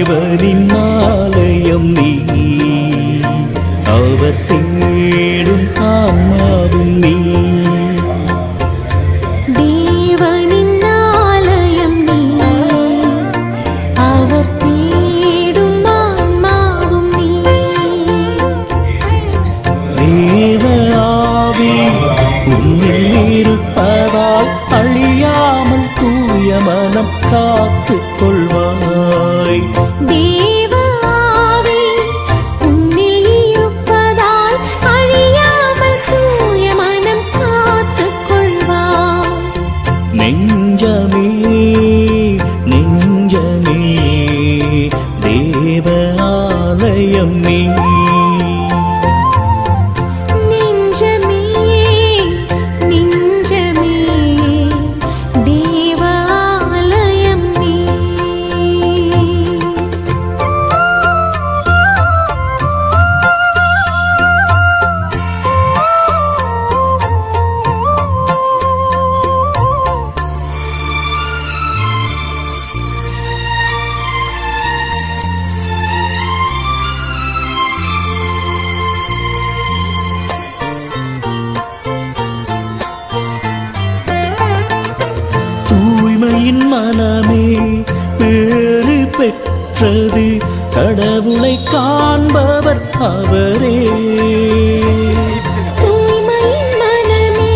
தேவனின் ஆலயம் நீ, அவர் தேடும் ஆன்மாவும் நீ. தேவனின் ஆலயம் நீ, அவர் தேடும் ஆன்மாவும் நீ. தேவ ஆவி உன்னில் இருப்பதால் அழியாமல் தூய மனம் காத்துக் கொள்வாய். தேவ ஆவி உன்னில் இருப்பதால் அழியாமல் தூய மனம் காத்துக் கொள்வாய். நெஞ்சமே நெஞ்சமே தேவ ஆலயம் நீ. நெஞ்சமே நெஞ்சமே தேவ ஆலயம் நீ. தூய்மையின் மனமே பேறு பெற்றது, கடவுளை காண்பவர் அவரே. தூய்மையின் மனமே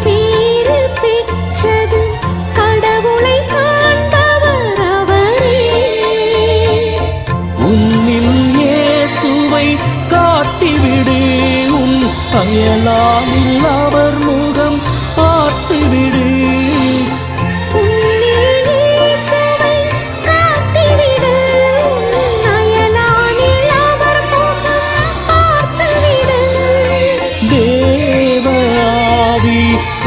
பேறு பெற்றது, கடவுளை காண்பவர் அவரே. உன்னில் இயேசுவை காட்டிவிடு, உன் அயலானில் அவர் முகம் பார்த்துவிடு. உன்னில் இயேசுவை காட்டிவிடு, உன் அயலானில் அவர் முகம் பார்த்துவிடு. தேவ ஆவி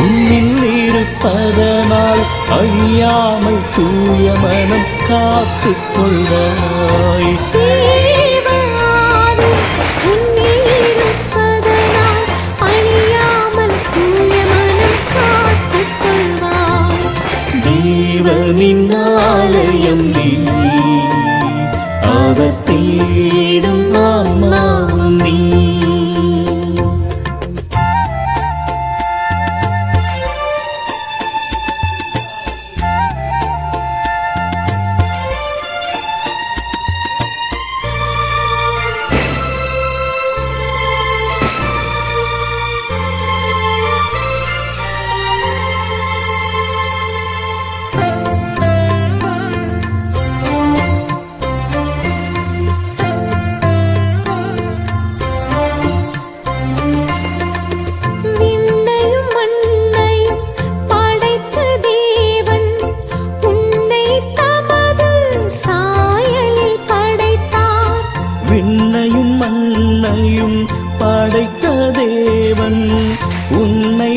உன்னில் இருப்பதனால் அழியாமல் தூய மனம் காத்துக் கொள்வாய். தேவ ஆவி உன்னில் இருப்பதனால் அழியாமல் தூய மனம் காத்துக் கொள்வாய். தேவனின் ஆலயம் நீ, அவர் தேடும் ஆன்மாவும் நீ. விண்ணையும் மண்ணையும் படைத்த தேவன் உன்னை தமது சாயலில் படைத்தார். விண்ணையும் மண்ணையும் படைத்த தேவன் உன்னை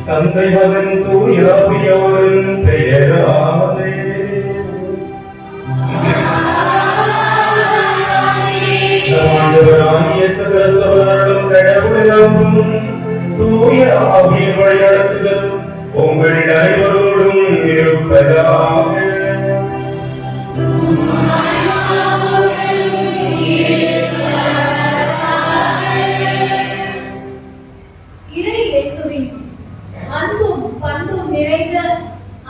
தந்தை மகன் தூயாவியோரின் பெயராமலே. ஆண்டவராகிய சகலஸ்தவர்களும் கடவுளும் தூய ஆவியின் வழிநடத்துதல் உங்கள் அனைவரோடும் இருப்பதாக. அன்பும் பண்பும் நிறைந்த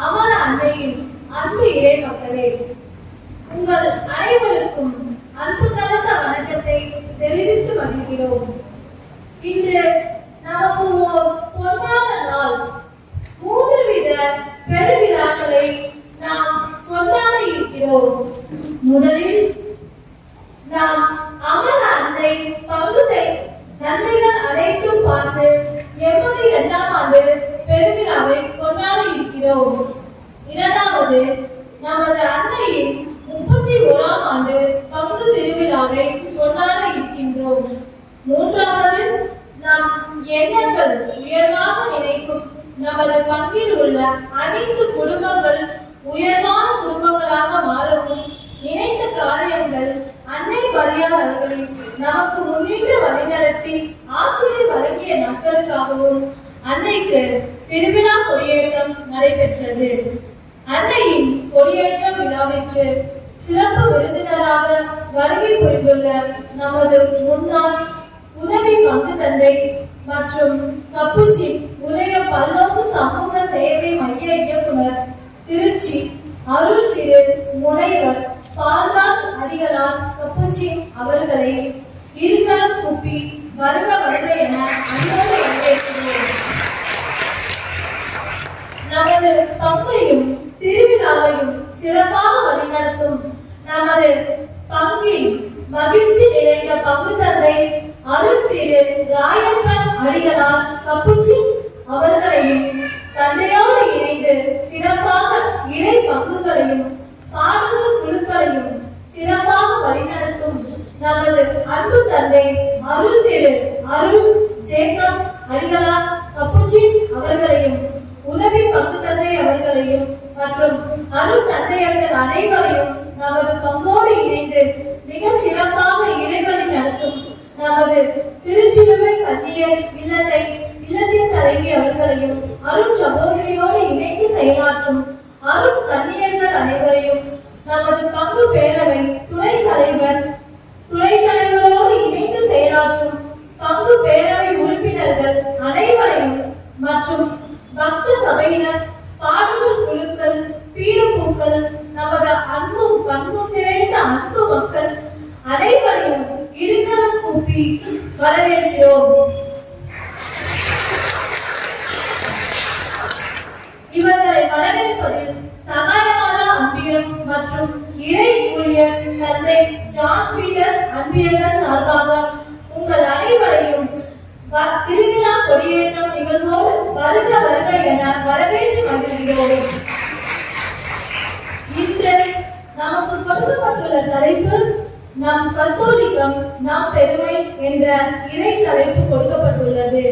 அமர அன்னையின் அன்பு இறை மக்களே, உங்கள் அனைவருக்கும் அன்பு கலந்த வணக்கத்தை தெரிவித்து மகிழ்கிறோம். இன்று நமக்கு ஓர் பொன்னான நாள். 3 வித பெருவிழாக்களை நாம் கொண்டாட இருக்கிறோம். முதலில் நாம் அமர அன்னை பங்கு நன்மைகள் அனைத்தும் பார்த்து 82ஆம் ஆண்டு பெருவிழாவை கொண்டாட இருக்கிறோம். இரண்டாவது, நமது அன்னையின் 31ஆம் ஆண்டு பங்கு திருவிழாவை கொண்டாட இருக்கின்றோம். மூன்றாவது, நம் எண்ணங்கள் உயர்வாக நினைக்கும் நமது பங்கில் உள்ள அனைத்து குடும்பங்கள் உயர்வான குடும்பங்களாக மாறவும், நினைத்த காரியங்கள் அன்னை மரியாள் அவர்களை நமக்கு முன்னின்று வழிநடத்தி ஆசிரியர் வழங்கிய நாட்களுக்காகவும் அன்னைக்கு திருவிழா கொடியேற்றம் நடைபெற்றது. அன்னையின் கொடியேற்ற விழாவிற்கு சிறப்பு விருந்தினராக வருகை புரிந்துள்ள நமது முன்னாள் உதவி பங்கு தந்தை மற்றும் கப்புச்சி உதய பல்நோக்கு சமூக சேவை மைய இயக்குனர் திருச்சி அருள் திரு முனைவர் பால்ராஜ் அடிகளார் கப்புச்சி அவர்களை இருகரம் கூப்பி வருக வருக என அன்போடு வரவேற்கிறோம். நமது பங்கையும் திருவிழாவையும் சிறப்பாக வழிநடத்தும் நமது பங்கில் மகிழ்ச்சி நிறைந்த பங்கு தந்தை அருள் திரு ராயப்பன் அடிகளார் கப்புச்சி அவர்களையும் தந்தையோடு இணைந்து சிறப்பாக இறை பங்குகளையும் பாடகர் குழுக்களையும் சிறப்பாக வழிநடத்தும் நமது அன்பு தந்தை அருள் திரு அருள் ஜேக்கப் அடிகளார் கப்புச்சின் அவர்களையும் உதவி பங்கு தந்தை அவர்களையும் மற்றும் அருள் தந்தையர்கள் அனைவரையும் நமது பங்கோடு இணைந்து மிக சிறப்பாக இறைவனை நடத்தும் நமது திருச்சிலுவை கன்னியர் இல்லத்தின் தலைவி அவர்களையும் அருள் சகோதரியோடு இணைந்து செயலாற்றும் அருள் கன்னியர்கள் அனைவரையும் நமது பங்கு பேரவை துணை தலைவரோடு இணைந்து செயலாற்றும் பங்கு பேரவை உறுப்பினர்கள் அனைவரையும் மற்றும் பக்த சபையினர் பாடகர் குழுக்கள் பீடப்பூக்கள் நமது அன்பும் பண்பும் நிறைந்த அன்பு மக்கள் அனைவரையும் இருகரம் கூப்பி வரவேற்கிறோம். இவர்களை வரவேற்பதில் சகாயமாதா அன்பியம் மற்றும் இறை ஊழியர் தந்தை ஜான் பீட்டர் அன்பியர்கள் சார்பாக உங்கள் அனைவரையும் திருவிழா கொடியேற்றம் நிகழ்வோடு வருக வருக என வரவேற்று மகிழ்கிறோம். இன்று நமக்கு கொடுக்கப்பட்டுள்ள தலைப்பு நம் கத்தோலிக்கம் நம் பெருமை என்ற இறை தலைப்பு கொடுக்கப்பட்டுள்ளது.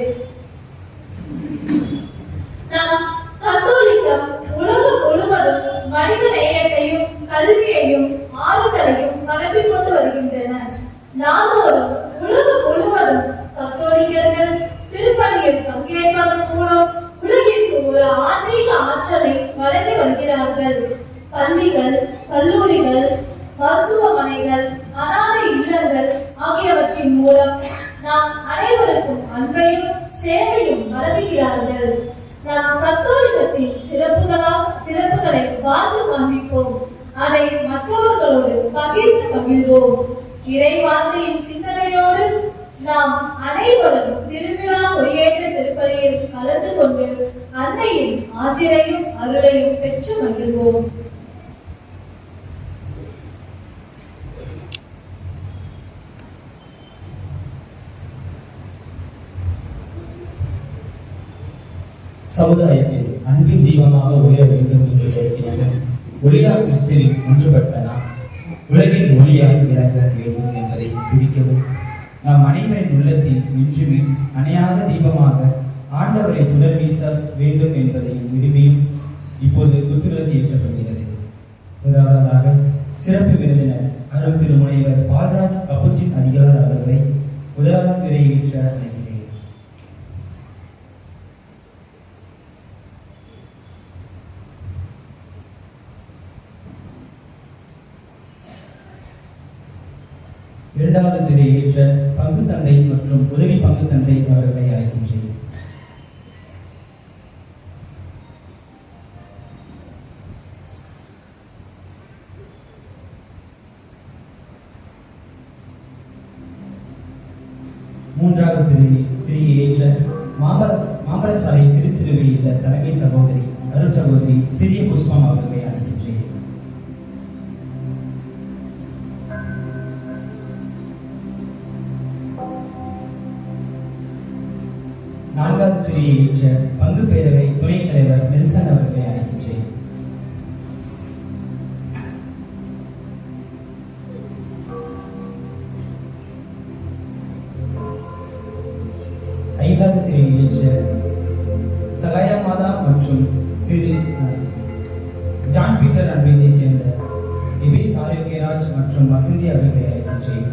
நம் கத்தோலிக்கம் உலகம் முழுவதும் மனித நேயத்தையும் கல்வியையும் ஆறுதலையும் பரப்பிக் கொண்டு வருகின்றன. நாள்தோறும் உலகம் முழுவதும் கத்தோலிக்கர்கள் திருப்பலியில் பங்கேற்பதன் மூலம் உலகிற்கு ஒரு ஆன்மீக ஆற்றலை வழங்கி வருகிறார்கள். பள்ளிகள், கல்லூரிகள், மருத்துவமனைகள், அனாதை இல்லங்கள் ஆகியவற்றின் மூலம் நாம் அனைவருக்கும் அன்பையும் சேவையும் வழங்குகிறார்கள். நாம் கத்தோலிக்கத்தின் சிறப்புகளை வாழ்ந்து காண்பிப்போம். அதை மற்றவர்களோடு பகிர்ந்து மகிழ்வோம். இறை வார்த்தையின் சிந்தனையோடு நாம் அனைவரும் திருவிழா கொடியேற்ற திருப்பலியில் கலந்து கொண்டு அன்னையின் ஆசிரையும் அருளையும் பெற்று மகிழ்வோம். சமுதாயத்தில் அன்பின் தீபமாக உயர வேண்டும் என்று கேட்கிறார்கள். ஒளியார் கிறிஸ்துவில் ஒன்றுபட்ட நாம் உலகின் ஒளியாய் விளங்க வேண்டும் என்பதை குறிக்கவும் நாம் அனைவரின் உள்ளத்தில் நின்றுமே அணையாத தீபமாக ஆண்டவரை சுடர் வீச வேண்டும் என்பதை விரும்பியும் இப்போது குத்துவிளக்கு ஏற்றப்படுகிறது. முதலாவதாக சிறப்பு விருந்தினர் அருள் திருமுனைவர் பால்ராஜ் கப்புச்சின் அடிகளார் அவர்களை முதலாவது திரையேற்ற அழைக்கிறேன். இரண்டாவது திரையேற்ற பங்கு தந்தை மற்றும் உதவி பங்கு தந்தை அவர்களை அழைக்கின்றேன். மூன்றாவது திரையேற்ற மாம்பழச்சாலை திருச்சிலுவையில் உள்ள தலைமை சகோதரி அருள் சகோதரி சிறிய புஷ்பம் அவர்களை அழைக்கின்றேன். நான்காவது திரையேற்ற பங்கு பேரவை துணைத் தலைவர் நெல்சன் அவர்களை அழைக்கின்றேன். ஐந்தாவது திரையேற்ற சகாயமாதா மற்றும் திரு ஜான் பீட்டர் அன்பியத்தைச் சேர்ந்த நிபேஷ் ஆரோக்கியராஜ் மற்றும் வசந்தி அவர்களை அழைக்கின்றேன்.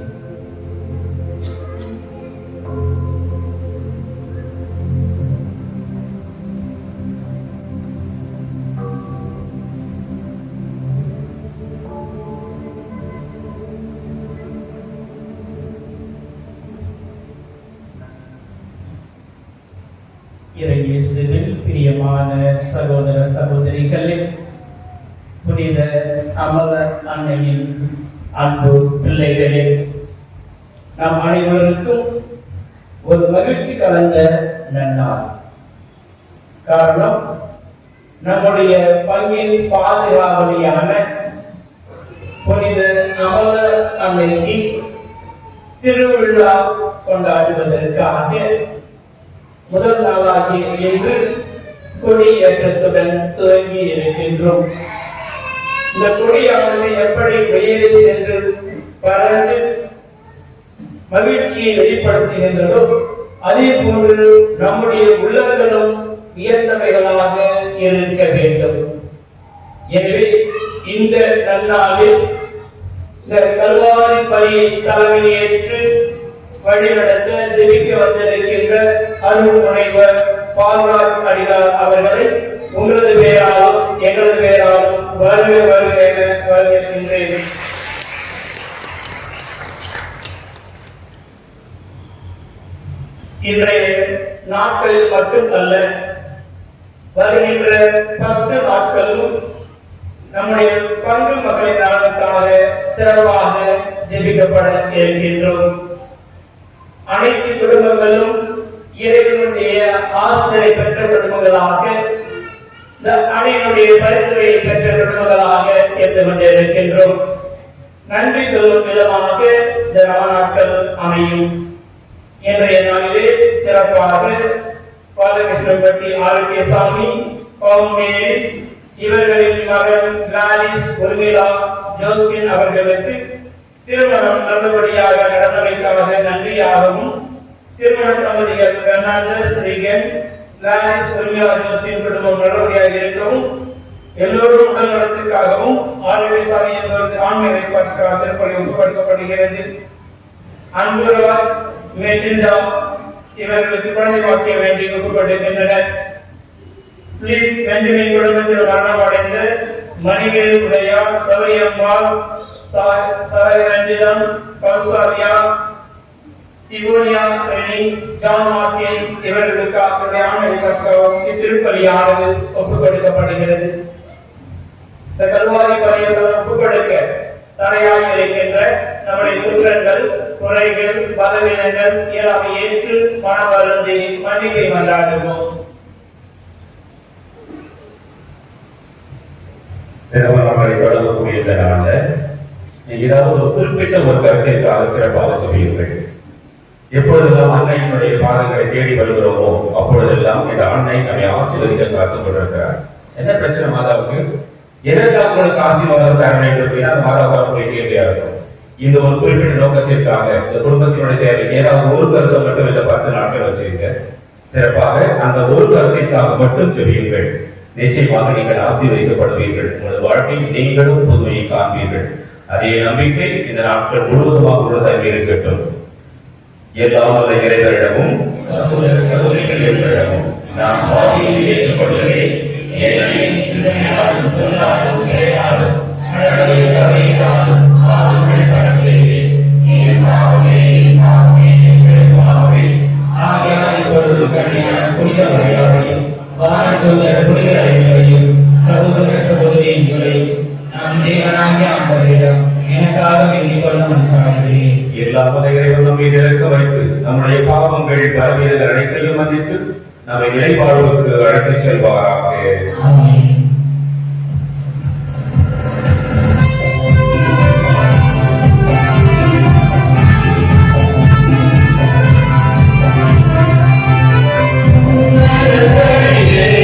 இயேசுவில் பிரியமான சகோதர சகோதரிகளே, புனித அமலர் அன்னையின் அன்பு பிள்ளைகளே, நம் அனைவருக்கும் ஒரு மகிழ்ச்சி கலந்த நன்னாள். காரணம், நம்முடைய பங்கின் பாதுகாவலியான புனித அமலர் அன்னைக்கு திருவிழா கொண்டாடுவதற்காக முதல் நாளாகிய இன்று கொடியேற்றத்துடன் துவங்கி இருக்கின்றோம். இந்த கொடியானது எப்படி உயரி சென்று பறந்து மகிழ்ச்சியை வெளிப்படுத்துகின்றதோ அதே போன்று நம்முடைய உள்ளங்களும் உயர்ந்தவைகளாக இருக்க வேண்டும். எனவே இந்த நன்னாளில் இந்த கல்வாரி பணியை தலைமையேற்று வழிநடத்த ஜெபிக்க வந்திருக்கின்ற அருள் முனைவர் பால்ராஜ் அடிகளார் அவர்களை உங்களது பேராலும் எங்களது பேராலும் வருக வருக என வரவேற்கின்றேன். இன்றைய நாட்களில் மட்டுமல்ல, வருகின்ற 10 நாட்களும் நம்முடைய பங்கு மக்களின் நலனுக்காக சிறப்பாக ஜெபிக்கப்பட இருக்கின்றோம். அனைத்து குடும்பங்களும் இறைவனுடைய ஆசிரியை பெற்ற குடும்பங்களாக, அணையினுடைய பரிந்துரையை பெற்ற குடும்பங்களாக இருந்து கொண்டிருக்கின்றோம். நன்றி சொல்லும் விதமாக இந்த நாட்கள் அமையும். இன்றைய நாளிலே சிறப்பாக பாலகிருஷ்ணன்பட்டி ஆரோக்கியசாமி, பாம்பேரி இவர்களின் மகள் கிளாரிஸ் உர்மிளா ஜோஸ்பின் அவர்களுக்கு திருமணம் நல்லபடியாக நடந்தமைக்காக நன்றியாகவும், திருமண தம்பதிகள் பெர்னாண்டஸ் ரிகன், கிளாரிஸ் உர்மிளா ஜோஸ்பின் குடும்பம் நல்லபடியாக இருக்கவும், எல்லோரும் உடல் நலத்திற்காகவும் ஆரோக்கியசாமி என்பவருக்கு ஆன்மீக வைப்பாற்றாக திருப்பலி ஒப்புக்கொடுக்கப்படுகிறது. அன்புராஜ் மெட்டில்டா இவர்களுக்கு குழந்தை வாக்கிய வேண்டி ஒப்புக்கொண்டிருக்கின்றனர். பெஞ்சமின் குடும்பத்தில் மரணமடைந்த மணிவேல் உடையார், சௌரியம்மாள், ரஞ்சிதம், கௌசாலியா, இவோனியா, ஜான் மார்டின் இவர்களுக்கு அவருடைய ஆன்மீக திருப்பலியானது ஒப்புக்கொடுக்கப்படுகிறது. இந்த கல்வாரி பணியை ஒப்புக்கொடுக்க தடையாக இருக்கின்ற நம்முடைய குற்றங்கள், குறைகள், பலவீனங்கள் இயலாமை ஏற்று மன வருந்தி மன்னிப்பை கொண்டாடுவோம். நம்மளை தொடங்கக்கூடிய இந்த நாள்ல ஏதாவது ஒரு குறிப்பிட்ட ஒரு கருத்திற்காக சிறப்பாக சொல்லியுங்கள். எப்பொழுதெல்லாம் அன்னையினுடைய பாதங்களை தேடி வருகிறோமோ அப்பொழுதெல்லாம் இந்த அன்னை நம்மை ஆசீர்வதிக்க காத்துக் கொண்டிருக்கிறார். என்ன பிரச்சனை மாதாவுக்கு? எதற்காக உங்களுக்கு ஆசீர்வாதம் தர வேண்டும் அப்படின்னா அந்த மாதாவுடைய கேள்வியா இருக்கும். இந்த ஒரு குறிப்பிட்ட நோக்கத்திற்காக இந்த குடும்பத்தினுடைய தேவை ஏதாவது ஒரு கருத்தை மட்டும் இந்த 10 நாட்கள் வச்சிருக்க சிறப்பாக அந்த ஒரு கருத்திற்காக மட்டும் சொல்லியுங்கள். நிச்சயமாக நீங்கள் ஆசீர்வதிக்கப்படுவீர்கள். உங்களது வாழ்க்கையில் நீங்களும் புதுமையை காண்பீர்கள். அதே நம்பிக்கை இந்த நாட்கள் முழுவதுமாக உள்ளதாக இருக்கட்டும். எல்லாம் வல்ல இறைவனிடமும் சகோதர சகோதரிகளிடமும் நான் பாவியை ஏற்றுக்கொள்கிறேன். என் சிந்தனையாலும் சொல்லாலும் செயலாலும் கடவுளை தவறினாலும் பாவங்கள் பல செய்தேன். என் பாவமே என் பாவமே. ஆகையால் இப்பொழுது கண்ணியான புனித மரியாதையும் வானதூதர் புனிதரையும் சகோதர சகோதரிகளையும் நாம் தேவனாகிய ஆண்டவரிடம் எனக்காக வேண்டிக் கொள்ள மன்றாடுகிறேன். எல்லா இறைவன் நம்மை நிற்க வைத்து நம்முடைய பாவங்கள் பலவீனங்கள் அனைத்தையும் மன்னித்து நம்மை நிலைப்பாடுகளுக்கு அழைத்துச் செல்வாராக. ஆமென். Yeah.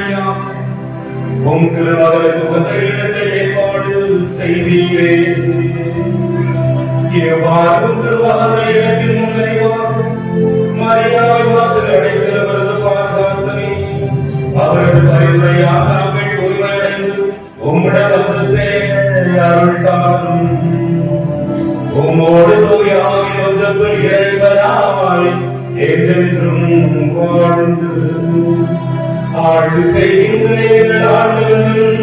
வழியாக உம் திருமகளுக்கு உகந்த இடத்தை ஏற்பாடு செய்வீரே. எவ்வாறும் திருமகனை இடத்தின் முன்னிலைவாக மரியாதை வாசல் அடைத்திருவது பாதுகாத்தனே. அவரது பரிந்துரையாக நாங்கள் உரிமையடைந்து உம்மிடம் வந்து சேர அருள்தாரும். உம்மோடு தூயாவின் ஒன்றுக்குள் இறைவனாய் என்றென்றும் வாழ்ந்து ஆட்சி செய்கின்ற எங்கள் ஆண்டவரும்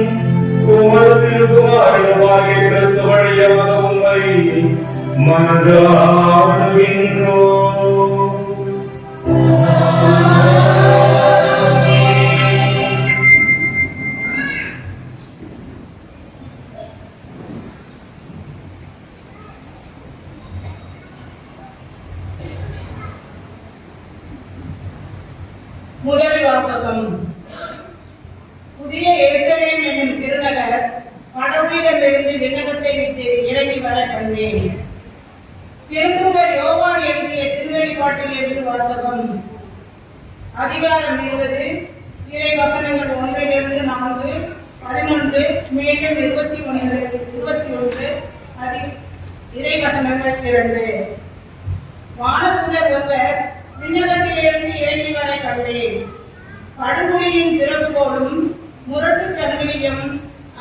உமது திருக்குமாரனுமாகிய கிறிஸ்து வழியாக உம்மை மன்றாடுகின்றோம். முதல் வாசகம். புதிய எருசலேம் என்னும் திருநகர் கடவுளிடமிருந்து விண்ணகத்தை விட்டு இறங்கி வர கண்டேன். திருத்தூதர் யோவான் எழுதிய திருவெளிப்பாட்டிலிருந்து வாசகம். அதிகாரம் 20, இறை வசனங்கள் 1 - 4, 11, மீண்டும் 21, 21, இறை வசனங்கள் 2. வானதூதர் ஒருவர் விண்ணகத்திலிருந்து இறங்கி வர கண்டேன். படுகொலியின் திறவுகோலும் முரட்டு சங்கிலியும்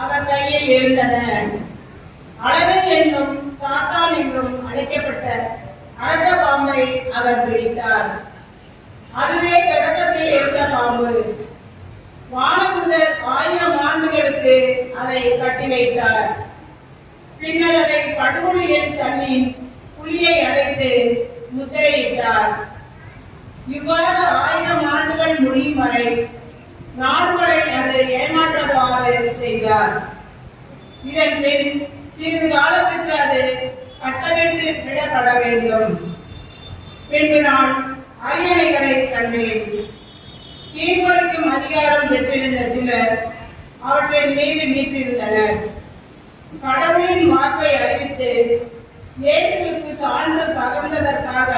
அவர் கையில் இருந்தன. அழகு என்னும் சாத்தான் என்றும் அழைக்கப்பட்ட அரக்க பாம்பை அவர் பிடித்தார். அதுவே தொடக்கத்தில் இருந்த பாம்பு. வானதூதர் 1000 ஆண்டுகளுக்கு அதை கட்டி வைத்தார். பின்னர் அதை படுகொலியில் தண்ணி புலியை அடைத்து முத்திரையிட்டார். இவ்வாறு 1000 ஆண்டுகள் முடியும் வரை நாடுகளை அது ஏமாற்றவாறு செய்தார். இதன் பின் சிறிது காலத்துக்கு அது கட்டவிழ்த்து விடப்பட வேண்டும். பின்பு நான் அரியணைகளை கண்டேன். தீர்ப்பளிக்கும் அதிகாரம் பெற்றிருந்த சிலர் அவற்றின் மீது மீட்டிருந்தனர். கடவுளின் வாக்கை அறிவித்து இயேசுவுக்கு சான்று பகர்ந்ததற்காக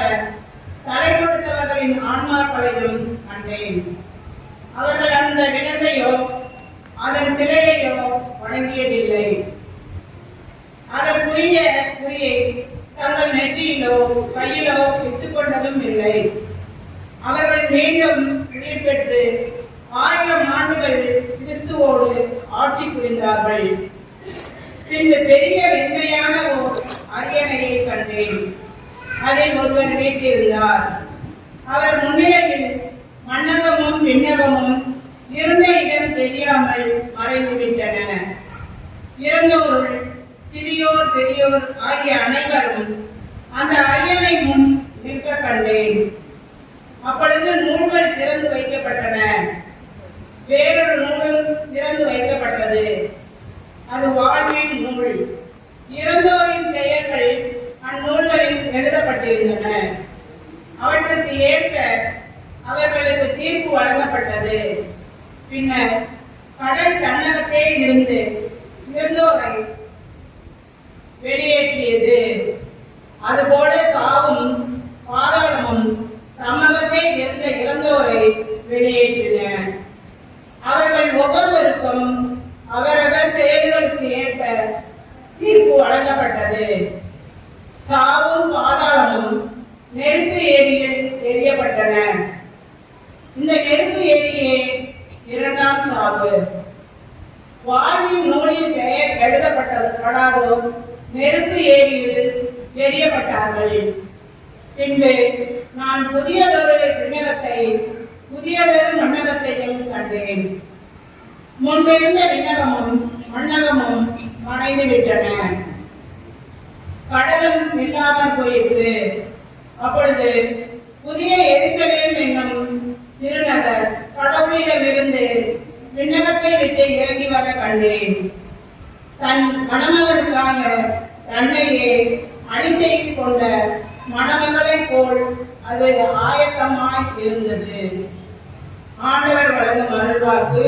தலை கொடுத்தவர்களின் ஆன்மாக்களையும் கண்டேன். அவர்கள் அந்த விலங்கையோ அதன் சிலையையோ வணங்கியதில்லை. அதற்குரிய குறியை தங்கள் நெற்றியிலோ கையிலோ இட்டுக் கொண்டதும் இல்லை. அவர்கள் மீண்டும் உயிர் பெற்று 1000 ஆண்டுகள் கிறிஸ்துவோடு ஆட்சி புரிந்தார்கள். பின்பு பெரிய வெண்மையான ஓர் அரியணையை கண்டேன். அதில் ஒருவர் வீட்டிருந்தார். அவர் முன்னிலையில் மண்ணகமும் விண்ணகமும் இருந்த இடம் தெரியாமல் மறைந்துவிட்டன. இறந்தோருள் சிறியோர் பெரியோர் ஆகிய அனைவரும் அந்த அரியணை முன் நிற்க கண்டேன். அப்பொழுது நூல்கள் திறந்து வைக்கப்பட்டன. வேறொரு நூலும் திறந்து வைக்கப்பட்டது. அது வாழ்வின் நூல். இறந்தோரின் செயல்கள் அந்நூல்களில் எழுதப்பட்டிருந்தன. அவற்றுக்கு ஏற்ப அவர்களுக்கு தீர்ப்பு வழங்கப்பட்டது. பின்னர் கடல் தன்னகத்தே இருந்து இறந்தோரை வெளியேற்றியது. அதுபோல சாவும் பாதாளமும் தம்மகத்தே இருந்த இறந்தோரை வெளியேற்றின. அவர்கள் ஒவ்வொருவருக்கும் அவரவர் செயல்களுக்கு ஏற்ப தீர்ப்பு வழங்கப்பட்டது. சாவும் பாதாளமும் நெருப்பு ஏரியில் எரியப்பட்டன. இந்த நெருப்பு ஏரியே 2ஆம் சாவு. வாழ்வின் நூலில் பெயர் எழுதப்படாதோ நெருப்பு ஏரியில் எரியப்பட்டார்கள். பின்பு நான் புதியதொரு விண்ணகத்தை புதியதொரு மண்ணகத்தையும் கண்டேன். முன்பிருந்த விண்ணகமும் மண்ணகமும் மறைந்து விட்டன. கடலும் இல்லாமல் போயிற்று. அப்பொழுது புதிய எருசலேம் என்னும் திருநகர் கடவுளிடமிருந்து விண்ணகத்தை விட்டு இறங்கி வர கண்டேன். தன் மணமகனுக்காக தன்னையே அணி செய்து கொண்ட மணமகளைப் போல் அது ஆயத்தமாய் இருந்தது. ஆண்டவர் வழங்கும் அருள்வாக்கு.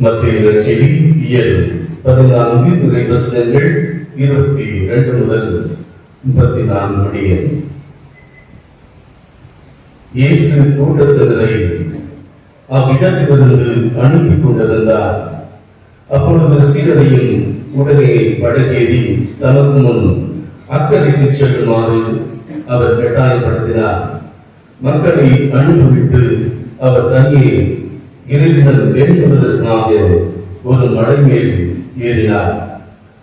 மத்திய செய்தி இயல் 14 இறைவசனங்கள் 22 முதல் 34 முடிய. இயேசு கூட்டத்தினரை அவ்விடத்திலிருந்து அனுப்பி கொண்டிருந்தார். அப்பொழுது சீடரையும் உடனே படகேறி தனக்கு முன் அக்கறைக்கு செல்லுமாறு அவர் கட்டாயப்படுத்தினார். மக்களை அனுப்பிவிட்டு அவர் தனியே இறைவன் வேண்டுவதற்காக ஒரு மலை மேல் ஏறினார்.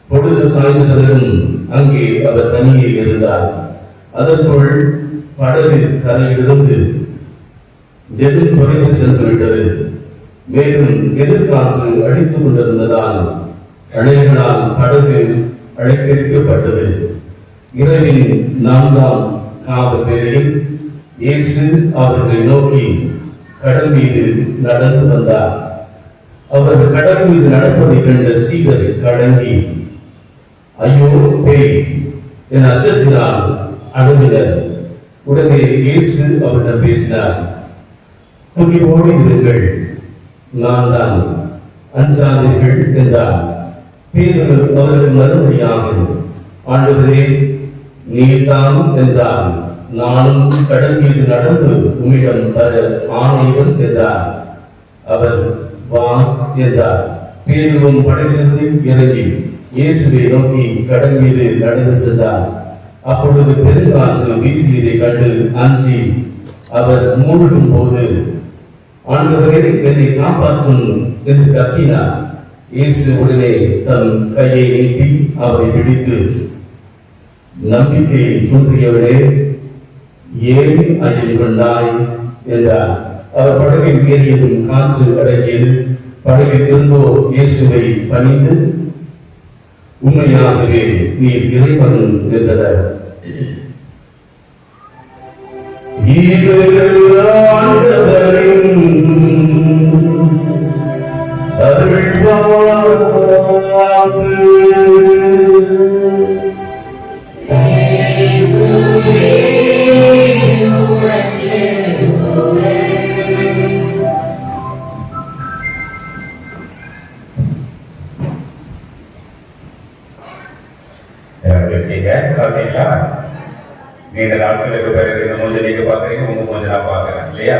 பொழுது சாய்ந்ததும் அங்கே அவர் தனியே இருந்தார். அதற்குள் படகு கரையிலிருந்து நெடும் தொலைவு சென்று விட்டது. மேலும் எதிர்காற்று அடித்துக் கொண்டிருந்ததால் அணைகளால் படகு அழைக்கடிக்கப்பட்டது. இரவின் 4ஆம் காவல் வேளையில் இயேசு அவர்களை நோக்கி கடல் மீது நடந்து வந்தார். அவர்கள் கடல் மீது நடப்பதை கண்ட சீடர் கலங்கி, ஐயோ பேய் என அச்சத்தினால் அழுதினர். உடனே இயேசு அவரிடம் பேசினார். துணிவோடு இருங்கள், நான் தான், அஞ்சாதீர்கள் என்றார். பேதுரு அவருக்கு மறுமொழியாக, ஆண்டவரே நீர்தான் என்றார். நானும் கடல் மீது நடந்து உம்மிடம் வர ஆணையுடன் என்றார். அவர் வா என்றார். பேதுருவும் படகிலிருந்து இறங்கி இயேசுவை நோக்கி கடல் மீது நடந்து சென்றார். அப்பொழுது பெருங்காற்று வீசியதை கண்டு அஞ்சி அவர் மூழ்கும் போது, ஆண்டவரே என்னை காப்பாற்றும் என்று கத்தினார். இயேசு உடனே தன் கையை நீட்டி அவரை பிடித்து, நம்பிக்கை குன்றியவரே ஏன் அழில் கொண்டாய் என்றார். அவர் படகில் ஏறியதும் காற்று அடங்கியது. படகில் இருந்தோ இயேசுவை பணிந்து, உண்மையாகவே நீ இறைவன் என்றனர். இது ஆண்டவரின் அருள்வாக்கு. நீண்ட நாட்களுக்கு பிறகு இந்த மூஞ்ச நீங்க பாக்குறீங்க, உங்க மூஞ்ச நான் பாக்குறேன் இல்லையா?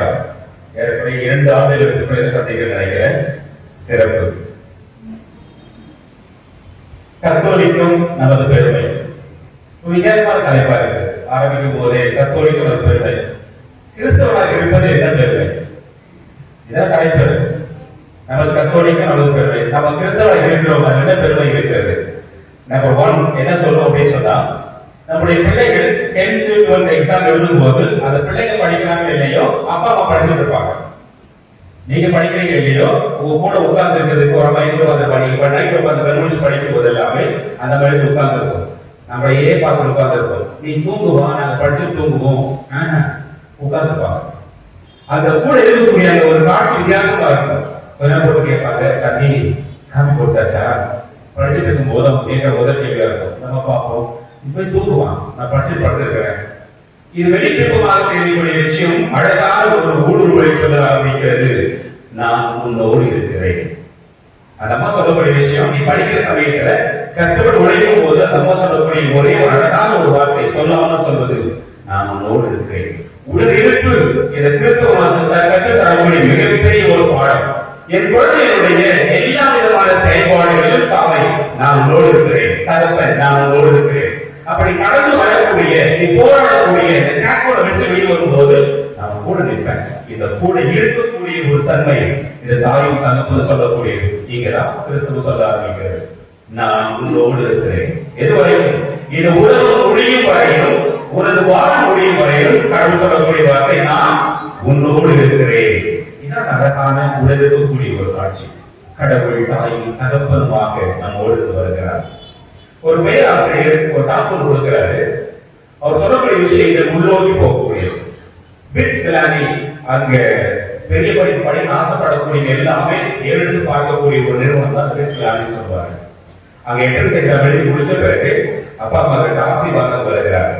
ஏற்கனவே 2 ஆண்டுகளுக்கு பிறகு சந்திக்க நினைக்கிறேன். சிறப்பு. கத்தோலிக்கும் நமது பெருமை. வித்தியாசமான தலைப்பா இருக்கு. ஆரம்பிக்கும் போதே கத்தோலிக்கும் நமது பெருமை, கிறிஸ்தவராக இருப்பது என்ன பெருமை, இதான் தலைப்பு. நமது கத்தோலிக்கும் நமது பெருமை, நம்ம கிறிஸ்தவராக இருக்கிறோம், அது என்ன பெருமை இருக்கிறது? நம்பர் 1 என்ன சொல்றோம் அப்படின்னு சொன்னா, நம்முடைய பிள்ளைகள் 10th 12th எக்ஸாம் எழுதும் போது அந்த பிள்ளைங்க படிக்கிறாங்க இல்லையோ, அப்பா அம்மா படிச்சுட்டு இருப்பாங்க. நீங்க படிக்கிறீங்க இல்லையோ, உங்க கூட உட்கார்ந்து இருக்கிறதுக்கு ஒரு மைண்ட் உட்கார்ந்து படிக்க நைட் உட்கார்ந்து கன்வென்ஷன் படிக்கும் போது எல்லாமே அந்த மாதிரி உட்கார்ந்து இருக்கும். நம்ம பார்த்து உட்கார்ந்து இருக்கோம். நீ தூங்குவா, நாங்க படிச்சு தூங்குவோம், உட்கார்ந்துப்பாங்க. அந்த கூட இருக்கக்கூடிய அந்த ஒரு காட்சி வித்தியாசமா இருக்கும். கொஞ்சம் போட்டு கேட்பாங்க, தண்ணி காமி கொடுத்தாட்டா, படிச்சுட்டு இருக்கும் போது அவங்க கேட்கிற முதல் கேள்வியா இருக்கும். நம்ம பார்ப்போம், இப்ப தூங்குவான், நான் படிச்சு படுத்திருக்கிறேன். இது வெளிப்பிரமாக தெரியக்கூடிய விஷயம் அழகான ஒரு ஊடுருவலை சொல்ல ஆரம்பிக்கிறது. நான் உன்னோடு இருக்கிறேன். அந்த அம்மா சொல்லக்கூடிய விஷயம், நீ படிக்கிற சமயத்துல கஷ்டப்பட்டு உழைக்கும் போது அந்த அம்மா சொல்லக்கூடிய ஒரே ஒரு அழகான ஒரு வார்த்தை சொல்லாம சொல்வது, நான் உன்னோடு இருக்கிறேன். உடல் இருப்பு இந்த கிறிஸ்தவ கற்றுத்தரக்கூடிய மிகப்பெரிய ஒரு பாடம். என் குழந்தைகளுடைய எல்லா விதமான செயல்பாடுகளிலும் தாவை நான் உன்னோடு இருக்கிறேன், தகப்பன் நான் உன்னோடு இருக்கிறேன். அப்படி கடந்து வரக்கூடிய நீ போராடக்கூடிய இந்த கேக்கோட வச்சு வெளியே வரும்போது நான் கூட நிற்பேன். இந்த கூட இருக்கக்கூடிய ஒரு தன்மை இந்த தாயும் தகப்பன் சொல்லக்கூடியது. இங்கதான் கிறிஸ்துவ சொல்ல ஆரம்பிக்கிறது, நான் உன்னோடு இருக்கிறேன். எதுவரையும் இது உலகம் முடியும் வரையிலும், உனது வாரம் முடியும் வரையிலும் கடவுள் சொல்லக்கூடிய வார்த்தை, நான் உன்னோடு இருக்கிறேன். இதான் அழகான உலகக்கூடிய ஒரு காட்சி. கடவுள் தாயும் தகப்பனுமாக நம்மோடு வருகிறார். ஒரு பேராசிரியர் ஒரு டாக்டர் கொடுக்கிறாரு. அவர் சொல்லக்கூடிய விஷயங்கள் முன்னோக்கி போகக்கூடியது. பிட்ஸ் பிளானி அங்க பெரிய படிக்க ஆசைப்படக்கூடிய எல்லாமே எடுத்து பார்க்கக்கூடிய ஒரு நிறுவனம் தான் பிட்ஸ் பிளானி சொல்றாரு. அங்க என்ட்ரன்ஸ் எக்ஸாம் எழுதி முடிச்ச பிறகு அப்பா அம்மா கிட்ட ஆசீர்வாதம் வருகிறார்.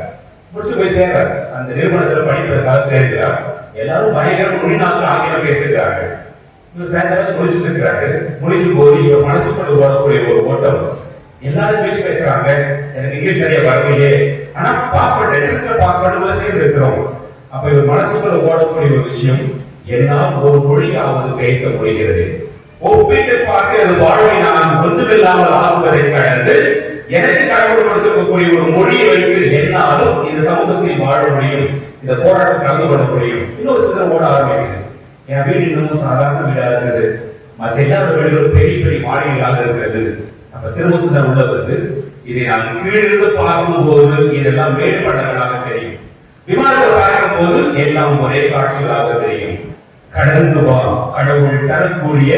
முடிச்சு போய் சேர்றாரு. அந்த நிறுவனத்துல படிப்பதற்காக சேர்க்கிறார். எல்லாரும் பயங்கர மொழிநாட்டில் ஆங்கிலம் பேசுகிறாங்க. இவர் பேருந்து முடிச்சுட்டு இருக்கிறாரு. முடிக்கும் போது இவர் மனசுக்குள்ள ஓடக்கூடிய ஒரு ஓட்டம். எல்லாரும் இங்கிலீஷ் பேசுறாங்க, எனக்கு இங்கிலீஷ் சரியா வரலையே, ஆனா பாஸ்போர்ட் என்ட்ரன்ஸ்ல பாஸ்போர்ட் சேர்ந்து இருக்கிறோம். அப்ப இவர் மனசுக்குள்ள ஓடக்கூடிய ஒரு விஷயம், என்னால் ஒரு மொழியாவது பேச முடிகிறது. ஒப்பிட்டு பார்த்து அது வாழ்வை நான் ஒன்றுமில்லாமல் ஆகுவதை கடந்து எனக்கு கடவுள் கொடுத்திருக்கக்கூடிய ஒரு மொழியை வைத்து என்னாலும் இந்த சமூகத்தில் வாழ முடியும், இந்த போராட்டம் கலந்து கொள்ள முடியும். இன்னொரு சிலர் ஓட ஆரம்பிக்குது. என் வீடு இன்னமும் சாதாரண வீடா இருக்குது, மற்ற எல்லா வீடுகளும் பெரிய பெரிய மாளிகைகளாக இருக்கிறது. அப்ப திரும்ப சிந்தனை உள்ள வந்து இதை நான் கீழிருந்து பார்க்கும் போது இதெல்லாம் வேறுபட்டங்களாக தெரியும். விமானத்தில் பார்க்கும் போது எல்லாம் ஒரே காட்சிகளாக தெரியும். கடந்து வா, கடவுள் தரக்கூடிய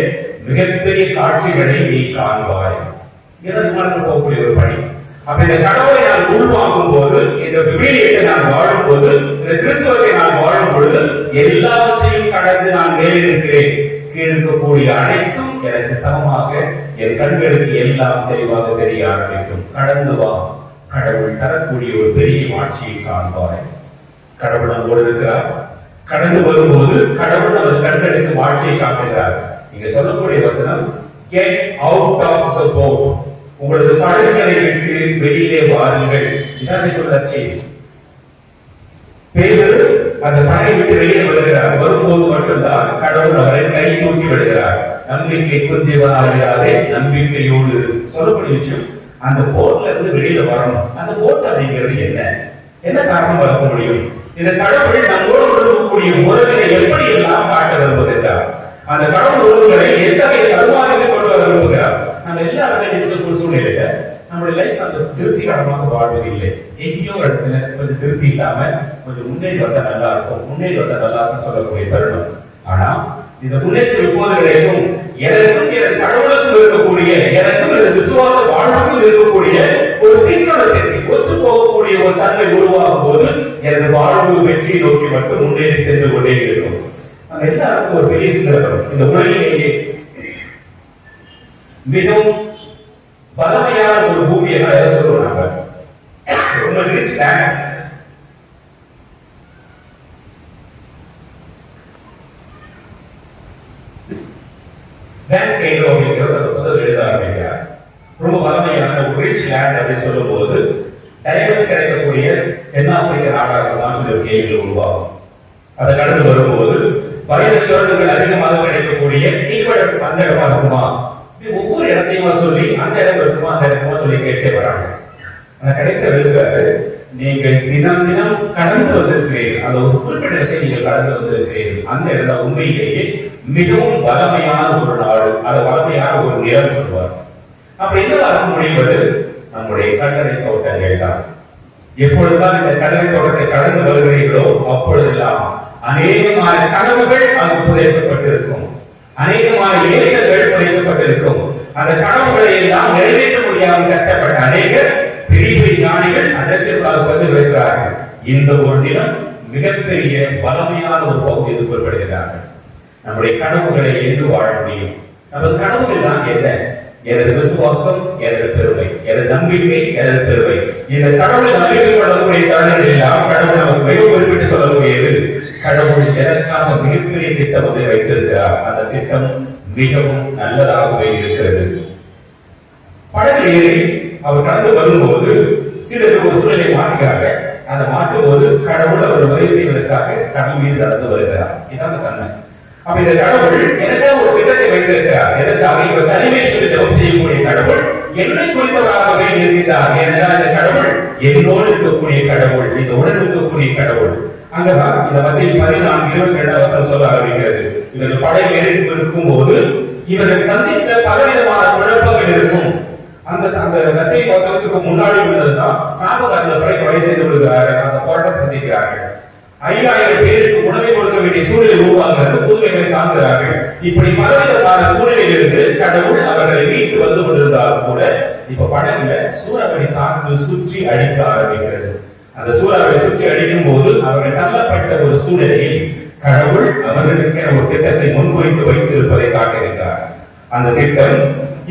மிகப்பெரிய காட்சிகளை நீ காண்பாய். இதான் விமானத்தில் போகக்கூடிய ஒரு பணி. அப்ப இந்த கடவுளை நான் உள்வாங்கும் போது, இந்த விவிலியத்தை நான் வாழும் போது, இந்த கிறிஸ்துவத்தை நான் வாழும் பொழுது எல்லாவற்றையும் கடந்து நான் மேலே இருக்கிறேன். இருக்கக்கூடிய அனைத்தும் எனக்கு சமமாக என் கண்களுக்கு எல்லாம் தெளிவாக தெரிய ஆரம்பிக்கும். கடந்து வா, கடவுள் தரக்கூடிய ஒரு பெரிய ஆட்சியை காண்பாய். கடவுள் நம்மோடு இருக்கிறார். கடந்து வரும்போது கடவுள் நமது கண்களுக்கு ஆட்சியை காட்டுகிறார். நீங்க சொல்லக்கூடிய வசனம், get out of the boat, உங்களது படகுகளை விட்டு வெளியிலே வாருங்கள். இதான் சொல்றச்சி. பேதுரு அந்த படகை விட்டு வெளியே வருகிறார். வரும்போது மட்டும்தான் கடவுள் அவரை கை தூக்கி விடுகிறார். நம்பிக்கை குஞ்சியவனாகிறாரே, நம்பிக்கையோடு சொல்லக்கூடிய விஷயம். அந்த போட்ல இருந்து வெளியில வரணும். அந்த போட் அப்படிங்கிறது என்ன காரணம் வளர்க்க முடியும்? இந்த கடவுள் நம்மோடு இருக்கக்கூடிய உறவுகளை எப்படி எல்லாம் காட்ட விரும்புகிறார். அந்த கடவுள் உறவுகளை எத்தகைய தருவாரத்தை கொண்டு வர விரும்புகிறார். நம்ம எல்லா இடத்துல சூழ்நிலையில நம்முடைய லைஃப் அந்த திருப்திகரமாக வாழ்வதில்லை. எங்கேயோ ஒரு இடத்துல கொஞ்சம் திருப்தி இல்லாம கொஞ்சம் முன்னேறி வந்தா நல்லா இருக்கும், முன்னேறி வந்தா நல்லா இருக்கும் சொல்லக்கூடிய தருணம். ஆனா இந்த முன்னேற்றம் எப்போது கிடைக்கும்? எனக்கும் என் கடவுளுக்கும் இருக்கக்கூடிய, எனக்கும் எனது விசுவாச வாழ்வுக்கும் இருக்கக்கூடிய ஒரு சின்னோட சேர்க்கை, ஒற்று போகக்கூடிய ஒரு தன்மை உருவாகும் போது எனது வாழ்வு வெற்றியை நோக்கி மட்டும் முன்னேறி சென்று கொண்டே இருக்கும். எல்லாருக்கும் ஒரு பெரிய சிந்தனை. இந்த உலகிலேயே மிகவும் பலமையான ஒரு பூமி என்ன சொல்றோம் நம்ம, ரொம்ப ரிச் லேண்ட். எழுத ஆரம்பிக்கிறார். ரொம்ப வளமையான ஒரு ரிச் லேண்ட் அப்படின்னு சொல்லும் போது டைமண்ட்ஸ் கிடைக்கக்கூடிய தென்னாப்பிரிக்க நாடாக சொல்லி ஒரு கேள்வி உருவாகும். அதை கடந்து வரும்போது வைர சுரங்கங்கள் அதிகமாக கிடைக்கக்கூடிய ஈக்குவடர் அந்த இடமா இருக்குமா, ஒவ்வொரு இடத்தையுமா சொல்லி அந்த இடம் இருக்குமா அந்த இடமா சொல்லி கேட்டே வராங்க. ஆனா கடைசியா எழுதுறாரு, நீங்கள் தினம் தினம் கடந்து வந்திருக்கிறீர்கள், அந்த ஒரு குறிப்பிட்ட இடத்தை நீங்கள் கடந்து வந்திருக்கிறீர்கள், அந்த இடம் உண்மையிலேயே மிகவும் வளமையான ஒரு நாடு, அது வளமையான ஒரு நிலம் சொல்வார். அப்ப என்னவா இருக்க முடிவது? நம்முடைய கடற்கரை தோட்டங்கள் தான். எப்பொழுதுதான் இந்த கடற்கரை தோட்டத்தை கடந்து வருகிறீர்களோ அப்பொழுதெல்லாம் அநேகமான கனவுகள் அங்கு புதைக்கப்பட்டிருக்கும், அநேகமான ஏழைகள் புதைக்கப்பட்டிருக்கும். அந்த கனவுகளை எல்லாம் நிறைவேற்ற முடியாமல் கஷ்டப்பட்ட அநேகர் பெரிய பெரிய ஞானிகள் அதற்காக வந்து வருகிறார்கள். இந்த ஒரு தினம் மிகப்பெரிய பலமையான ஒரு பகுதி எதிர்கொள்ளப்படுகிறார்கள். நம்முடைய கனவுகளை எங்கு வாழ முடியும்? நமது கனவுகள் தான் என்ன? எனது விசுவாசம், எனது பெருமை, எனது நம்பிக்கை, எனது பெருமை. இந்த கடவுளை நம்பிக்கை கொள்ளக்கூடிய தருணங்கள் எல்லாம் கடவுள் நமக்கு மிக குறிப்பிட்டு சொல்லக்கூடியது, கடவுள் எனக்காக மிகப்பெரிய திட்டம் ஒன்றை வைத்திருக்கிறார். அந்த திட்டம் மிகவும் நல்லதாகவே இருக்கிறது. படகு ஏறி அவர் கடந்து வரும்போது சிலர் ஒரு சூழலை மாற்றுகிறாங்க. அதை மாற்றும் போது கடவுள் அவர் உதவி செய்வதற்காக கடல் மீது நடந்து வருகிறார். இதான் தன்மை. அப்ப இந்த கடவுள் எனக்காக ஒரு திட்டத்தை வைத்திருக்கிறார். எதற்காக? இவர் தனிமை சொல்லி ஜெபம் செய்யக்கூடிய கடவுள் என்னை குறித்தவராகவே இருக்கிறார். ஏனென்றால் இந்த கடவுள் என்னோடு இருக்கக்கூடிய கடவுள், இந்த உடன் இருக்கக்கூடிய கடவுள். அங்கதான் இந்த மத்திய 14:22 சொல்ல ஆரம்பிக்கிறது. இவர்கள் படை இருக்கும் போது இவர்கள் சந்தித்த பலவிதமான குழப்பங்கள் இருக்கும். அந்த ரச்சை வசனத்துக்கு முன்னாடி உள்ளதுதான் ஸ்நாபகாரர்கள் படை கொலை செய்து விடுகிறார்கள். அந்த போராட்டத்தை சந்திக்கிறார்கள். 5000 பேருக்கு உணவை கொடுக்க வேண்டிய சூழ்நிலை உருவாகிறது. புதுமைகளை காண்கிறார்கள். இப்படி பலவிதமான சூழ்நிலையிலிருந்து கடவுள் அவர்களை மீட்டு வந்து கொண்டிருந்தாலும் கூட இப்ப படகுல சூறாவளி காற்று சுற்றி அடிக்க ஆரம்பிக்கிறது. அந்த சூறாவளி சுற்றி அடிக்கும் போது அவர்கள் தள்ளப்பட்ட ஒரு சூழ்நிலையில் கடவுள் அவர்களுக்கு ஒரு திட்டத்தை முன்குறித்து வைத்திருப்பதை காட்டுகின்றார். அந்த திட்டம்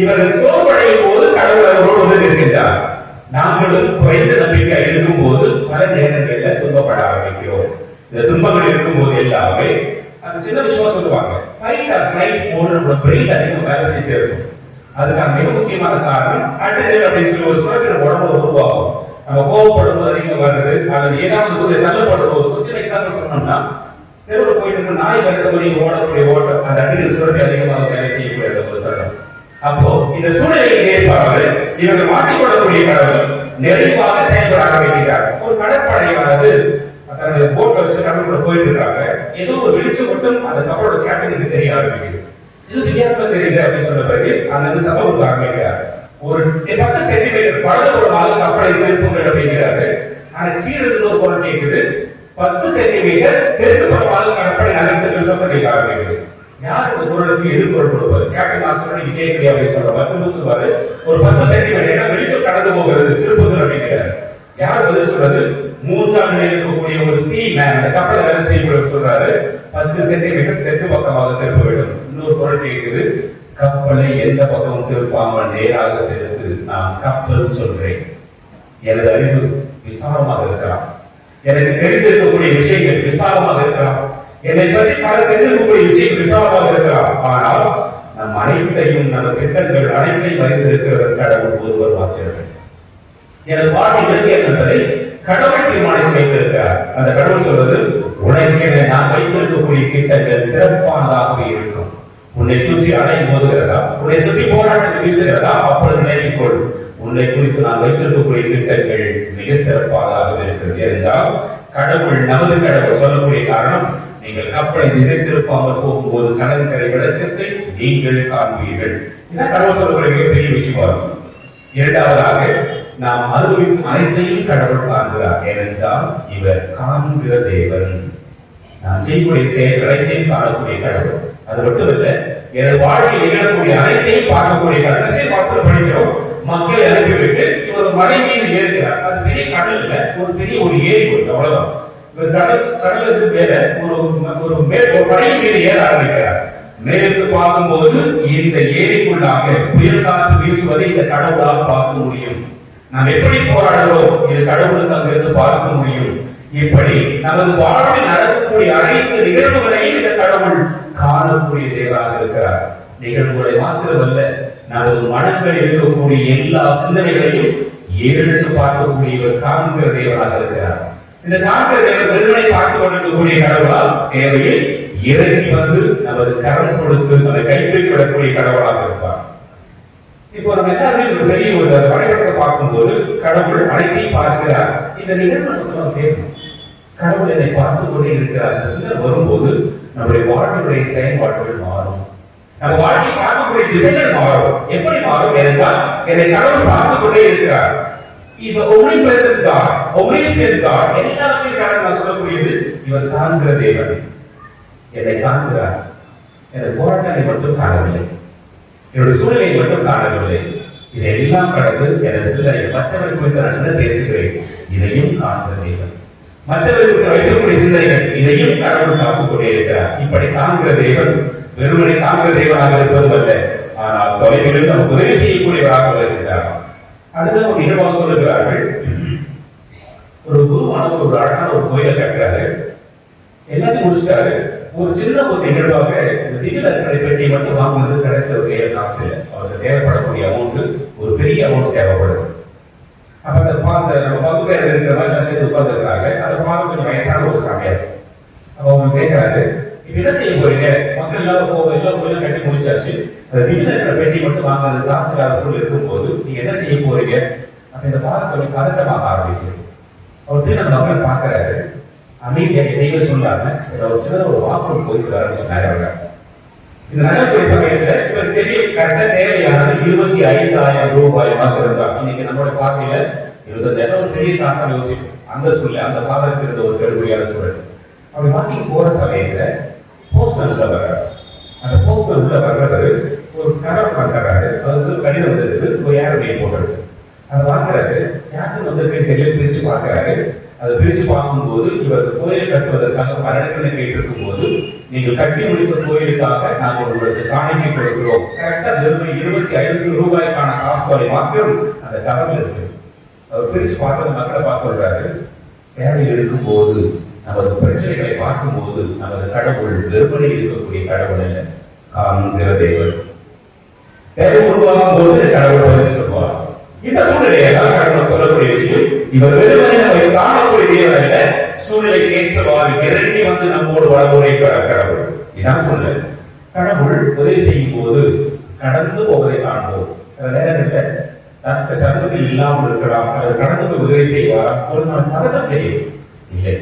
இவர்கள் சோர்வடையும் போது கடவுள் அவரோடு உதவி இருக்கின்றார். நாங்களும் குறைந்த நம்பிக்கை இருக்கும் போது பல நேரங்களில் துன்பப்பட ஆரம்பிக்கிறோம். இந்த துன்பங்கள் இருக்கும் போது எல்லாமே அந்த சின்ன விஷயமா சொல்லுவாங்க, ஃபைட் ஆர் ஃப்ளைட் மோடுல பிரெயின் அதிகம் வேலை செஞ்சு இருக்கும். அதுக்கான மிக முக்கியமான காரணம் அட்ரினல் அப்படின்னு சொல்லி ஒரு சுரக்கிற உடம்பு உருவாகும். நம்ம கோவப்படும் போது அதிகம் வருது, அல்லது ஏதாவது சொல்லி தள்ளப்படும் போது ஒரு சின்ன எக்ஸாம்பிள் சொன்னோம்னா, தெருவில் போயிட்டு நாய் வருத்த போது ஓடக்கூடிய ஓட்டம், அந்த அட்ரினல் சுரப்பி அதிகமாக வேலை செய்யக்கூடிய ஒரு தருணம். அப்போ இந்த சூழ்நிலையை ஏற்பாடு இவர்கள் மாற்றிக்கொள்ளக்கூடிய கடவுள் நிறைவாக செயல்பட ஆரம்பிக்கிறார். ஒரு கடற்படையானது தன்னுடைய போட் வச்சு கடலுக்குள்ள போயிட்டு இருக்காங்க. ஏதோ ஒரு வெளிச்சம் மட்டும் அந்த கப்பலோட கேப்டனுக்கு தெரிய ஆரம்பிக்குது. இது வித்தியாசமா தெரியுது அப்படின்னு சொன்ன பிறகு அந்த சபை கொடுக்க ஆரம்பிக்கிறார். ஒரு 10 சென்டிமீட்டர் பழகுறமாக கப்பலை திருப்புங்கள் அப்படிங்கிறாரு. ஆனா கீழே இருந்து ஒரு குரல் கேட்குது, 10 சென்டிமீட்டர் தெற்கு புறமாக கப்பலை நகர்த்துக்கு சொந்த கேட்க ஆரம்பிக்குது. யாருக்கு குரலுக்கு எதிர்கொள் கொடுப்பாரு? கேப்டன் ஆசிரியர் நீங்க கேட்கலையா அப்படின்னு சொல்ற சொல்லுவாரு. ஒரு 10 சென்டிமீட்டர் வெளிச்சம் கடந்து போகிறது திருப்புதல் அப்படிங்கிறாரு. யார் பதில் சொல்றது? 3ஆம் நிலையில் இருக்கக்கூடிய ஒரு சி மேன், அந்த கப்பலை வேலை செய்யக்கூடிய சொல்றாரு, 10 சென்டிமீட்டர் தெற்கு பக்கமாக திருப்ப வேண்டும். இன்னொரு குரல் கேட்குது, கப்பலை எந்த பக்கமும் திருப்பாமல் நேராக செலுத்து, நான் கப்பல் சொல்றேன். எனது அறிவு விசாலமாக இருக்கலாம், எனக்கு தெரிந்திருக்கக்கூடிய விஷயங்கள் விசாலமாக இருக்கலாம், என்னை பற்றி பல தெரிந்திருக்கக்கூடிய விஷயம் விசாலமாக இருக்கலாம். ஆனால் நம் அனைத்தையும் நம்ம திட்டங்கள் அனைத்தையும் அறிந்திருக்கிற கடவுள் ஒருவர் மாத்திரமே. எனது வாழ்க்கை இலக்கு என்பதை கடவுள் தீர்மானித்து வைத்திருக்கிறார். அந்த கடவுள் சொல்வது, உனக்கு நான் வைத்திருக்கக்கூடிய திட்டங்கள் சிறப்பானதாகவே இருக்கும். உன்னை சுற்றி அலை மோதுகிறதா, உன்னை சுற்றி போராட்டத்தில் வீசுகிறதா, அப்பொழுது நினைத்துக்கொள், உன்னை குறித்து நான் வைத்திருக்கக்கூடிய திட்டங்கள் மிக சிறப்பானதாக இருக்கிறது. என்றால் கடவுள் நமது கடவுள் சொல்லக்கூடிய காரணம், நீங்கள் கப்பலை திசை திருப்பாமல் போகும்போது கடற்கரை விளக்கத்தை நீங்கள் காண்பீர்கள். இதான் கடவுள் சொல்லக்கூடிய மிகப்பெரிய விஷயமா இருக்கும். இரண்டாவதாக, நாம் அனுபவிக்கும் அனைத்தையும் கடவுள் காண்கிறார். ஏனென்றால் இவர் காண்கிற தேவன். நாம் செய்யக்கூடிய செயல் அனைத்தையும் காணக்கூடிய கடவுள். அது மட்டுமல்ல, எனது வாழ்வில் நிகழக்கூடிய அனைத்தையும் பார்க்கக்கூடிய கடைசி வாசல் படிக்கிறோம். மக்களை அனுப்பிவிட்டு இவர் மலை மீது ஏறுகிறார். அது பெரிய கடல் இல்ல, ஒரு பெரிய ஒரு ஏரி வருது, அவ்வளவுதான். இவர் கடலுக்கு மேல ஒரு மலையின் மீது ஏற ஆரம்பிக்கிறார். மேற்கு பார்க்கும்போது இந்த ஏரிக்குள்ளாக புயல் காற்று வீசுவதை இந்த கடவுளால் பார்க்க முடியும். நாம் எப்படி போராடுகிறோம், இது கடவுளுக்கு அங்கிருந்து பார்க்க முடியும். இப்படி நமது வாழ்வில் நடக்கக்கூடிய அனைத்து நிகழ்வுகளையும் இந்த கடவுள் காணக்கூடிய தேவனாக இருக்கிறார். நிகழ்வுகளை மாத்திரமல்ல, நமது மனங்களில் இருக்கக்கூடிய எல்லா சிந்தனைகளையும் ஏறெடுத்து பார்க்கக்கூடியவர் காண்கிற தேவனாக இருக்கிறார். இந்த காண்கிற தேவன் வெறுமனை பார்த்து கொண்டிருக்கக்கூடிய கடவுளால் தேவையில் இறங்கி வந்து நமது கரம் கொடுத்து நம்மை கைப்பிடித்து விடக்கூடிய கடவுளாக இருப்பார். இப்போ நம்ம எல்லாருமே ஒரு பெரிய ஒரு வரைபடத்தை பார்க்கும்போது கடவுள் அனைத்தையும் பார்க்கிறார். இந்த நிகழ்வு நம்ம சேர்க்கணும். கடவுள் என்னை பார்த்து கொண்டே இருக்கிறார். இந்த சிந்தனை வரும்போது நம்முடைய வாழ்வினுடைய செயல்பாடுகள் மாறும். நம்ம வாழ்க்கை பார்க்கக்கூடிய திசைகள் மாறும். எப்படி மாறும் என்றால், என்னை கடவுள் பார்த்து கொண்டே இருக்கிறார். Is omnipresent God, omniscient God. எல்லாவற்றையும் நான் சொல்லக்கூடியது இவர் காண்கிற தேவன். என்னை காண்கிறார். எனது போராட்டத்தை மட்டும் காணவில்லை, என்னுடைய சூழ்நிலையை மட்டும் காணவில்லை. இதையெல்லாம் கடந்து எனது சிந்தனை மற்றவர் குறித்து நான் என்ன பேசுகிறேன், இதையும் காண்கிற தேவன். மற்றவர்களுக்கு வைக்கக்கூடிய சிந்தனைகள் இதையும் கடவுள் காத்துக் கொண்டே இருக்கிறார். இப்படி காண்கிற தேவன் வெறுமனை காண்கிற தேவனாக இருப்பதும் அல்ல, ஆனால் தொலைவிலிருந்து நமக்கு உதவி செய்யக்கூடியவராக இருக்கிறார். அடுத்த ஒரு நிகழ்வாக சொல்லுகிறார்கள். ஒரு குருவானவர் ஒரு அழகான ஒரு கோயிலை கட்டுறாரு. எல்லாத்தையும் முடிச்சிட்டாரு. ஒரு சின்ன ஒரு நிகழ்வாக இந்த திவ்யதர்க்கனை பெட்டியை மட்டும் வாங்குவது கடைசியில் ஒரு கையில் காசு இல்லை. அவருக்கு தேவைப்படக்கூடிய அமௌண்ட் ஒரு பெரிய அமௌண்ட் தேவைப்படுது. அப்ப அந்த நம்ம 10 பேர் இருக்கிற மாதிரி சேர்ந்து உட்கார்ந்து இருக்காங்க. அதை பார்த்து கொஞ்சம் வயசான ஒரு சாமியார். அப்ப அவங்க கேட்கிறாரு, இப்ப என்ன செய்ய போறீங்க? மக்கள் எல்லாம் கோயிலும் கட்டி முடிச்சாச்சு, அந்த திவ்யதர்க்கனை பெட்டி மட்டும் வாங்குறது காசு இல்லாத சூழல் இருக்கும் போது நீங்க என்ன செய்ய போறீங்க? அப்ப இந்த பார்த்து கொஞ்சம் பதட்டமாக ஆரம்பிக்குது. அவர் திரும்ப அந்த மக்களை பார்க்கிறாரு. அமைதியா எதையுமே சொல்லாம ஒரு சின்ன ஒரு வாக்கு போயிருக்கிறாருன்னு சொன்னாங்க. இந்த நகர்ப்புற சமயத்துல இவருக்கு தெரியும் கரெக்டா தேவையானது 25,000 ரூபாய் மாத்திரம் தான். இன்னைக்கு நம்மளோட பார்வையில 25,000 ஒரு பெரிய காசாக யோசிப்போம். அந்த சூழ்நிலை அந்த காலத்துக்கு இருந்த ஒரு கடுமையான சூழல். அப்படி வாங்கி போற சமயத்துல போஸ்ட்மேன் உள்ள வர்றாரு. அந்த போஸ்ட்மேன் உள்ள வர்றவர் ஒரு கடன் வாங்குறாரு. அதுக்கு கடிதம் வந்திருக்கு, ஒரு யாருடைய போடுறது. அதை வாங்குறாரு. யாருக்கு வந்திருக்குன்னு தெரியல, பிரிச்சு பார்க்கிறாரு. அதை பிரிச்சு பார்க்கும்போது இவர் கோயில் கட்டுவதற்காக பலனங்களை கேட்டிருக்கும் போது, நீங்கள் கட்டி முடித்த கோயிலுக்காக நாங்கள் உங்களுக்கு காணிக்கை கொடுக்கிறோம். கரெக்டா 25 ரூபாய்க்கான காசோலை மாத்திரம் அந்த கவர்ல இருக்கு. அவர் பிரிச்சு பார்த்து மக்களை பார்த்து சொல்றாரு, தேவையில் இருக்கும் போது நமது பிரச்சனைகளை பார்க்கும் போது நமது கடவுள் வெறுமனே இருக்கக்கூடிய கடவுள் அல்ல, காண்கிற தேவன். தேவை உருவாகும் போது கடவுள் பதில் சொல்வார். இந்த சூழ்நிலையெல்லாம் கடவுள் சொல்லக்கூடிய விஷயம், இவர் வெறுமனே நம்மை காணக்கூடிய தேவன் அல்ல, சூழ்நிலைக்கு ஏற்றவாறு இறங்கி வந்து நம்மோடு வளமுறை கடவுள். இதான் சூழ்நிலை. கடவுள் உதவி செய்யும் போது கடந்து போவதை காண்போம். சில நேரங்களில் தக்க சர்வத்தில் இல்லாமல் இருக்கலாம், அல்லது கடந்து போய் உதவி செய்வார். ஒரு நாள் பதட்டம் தெரியும் இல்லை.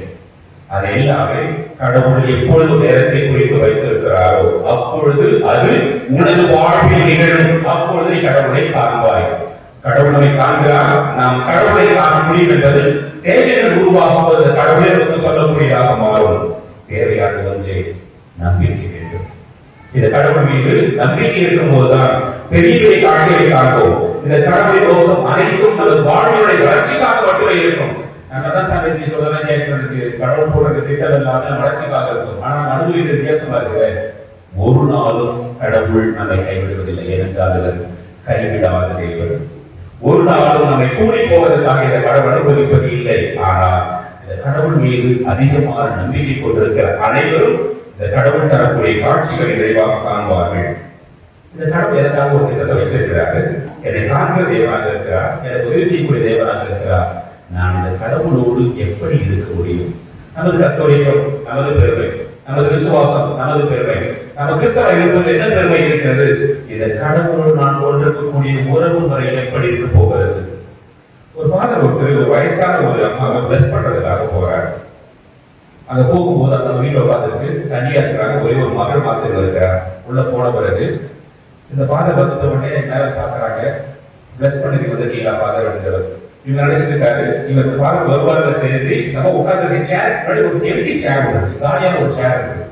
அது எல்லாமே கடவுள் எப்பொழுது நேரத்தை குறித்து வைத்திருக்கிறாரோ அப்பொழுது அது உனது வாழ்வில் நிகழும். அப்பொழுது நீ கடவுளை காண்பாய். கடவுளை காண்கிறார். நாம் கடவுளை காண முடியும் என்பது தேவைகள் உருவாகும் போது கடவுளை வந்து சொல்லக்கூடியதாக மாறும். தேவையான ஒன்றே நம்பிக்கை வேண்டும். இந்த கடவுள் மீது நம்பிக்கை இருக்கும் போதுதான் பெரிய பெரிய காட்சிகளை காண்போம். இந்த கடவுளின் நோக்கம் அனைத்தும் நமது வாழ்வினுடைய வளர்ச்சிக்காக மட்டுமே இருக்கும். நம்மதான் சங்கத்தி சொல்லலாம் கேட்கறதுக்கு கடவுள் போடுறது திட்டம் இல்லாம வளர்ச்சிக்காக இருக்கும். ஆனால் நடுவில் வித்தியாசமா இருக்கிற ஒரு நாளும் கடவுள் நம்மை கைவிடுவதில்லை. ஏனென்றால் கைவிடாத தேவன். ஒரு நாளும் நம்மை கூடி போவதற்காக இந்த கடவுள் அனுபவிப்பது இல்லை. ஆனால் இந்த கடவுள் மீது அதிகமான நம்பிக்கை கொண்டிருக்கிற அனைவரும் இந்த கடவுள் தரக்கூடிய காட்சிகளை விரைவாக காண்பார்கள். இந்த கடவுள் எதற்காக ஒரு திட்டத்தை வச்சிருக்கிறாரு. என்னை காண்கிற தேவனாக இருக்கிறார், எனக்கு உதவி செய்யக்கூடிய தேவனாக இருக்கிறார். நான் இந்த கடவுளோடு எப்படி இருக்க முடியும்? நமது கத்தோலிக்கம் நமது பெருமை, நமது விசுவாசம் நமது பெருமை, நம்ம கிறிஸ்தவ இருப்பது என்ன பெருமை இருக்கிறது? இந்த கடவுளோடு நான் கொண்டிருக்கக்கூடிய உறவு முறை எப்படி இருக்க போகிறது? ஒரு ஃபாதர் ஒருத்தர் ஒரு வயசான ஒரு அம்மாவை பிளஸ் பண்றதுக்காக போறாரு. அங்க போகும்போது அந்த வீட்டுல உட்காந்துருக்கு, தனியா இருக்கிறாங்க. ஒரே ஒரு மகள் மாத்திரம் இருக்கிறார். உள்ள போன பிறகு இந்த ஃபாதர் வந்துட்ட உடனே மேல பாக்குறாங்க, பிளஸ் பண்ணி வந்திருக்கீங்களா ஃபாதர் அப்படின்றவர். இவங்க நினைச்சிருக்காரு இவர் ஃபாதர் வருவார்கள் தெரிஞ்சு நம்ம உட்கார்ந்து சேர் ஒரு எம்டி சேர் இருக்கு, காலியான ஒரு சேர் இருக்கு.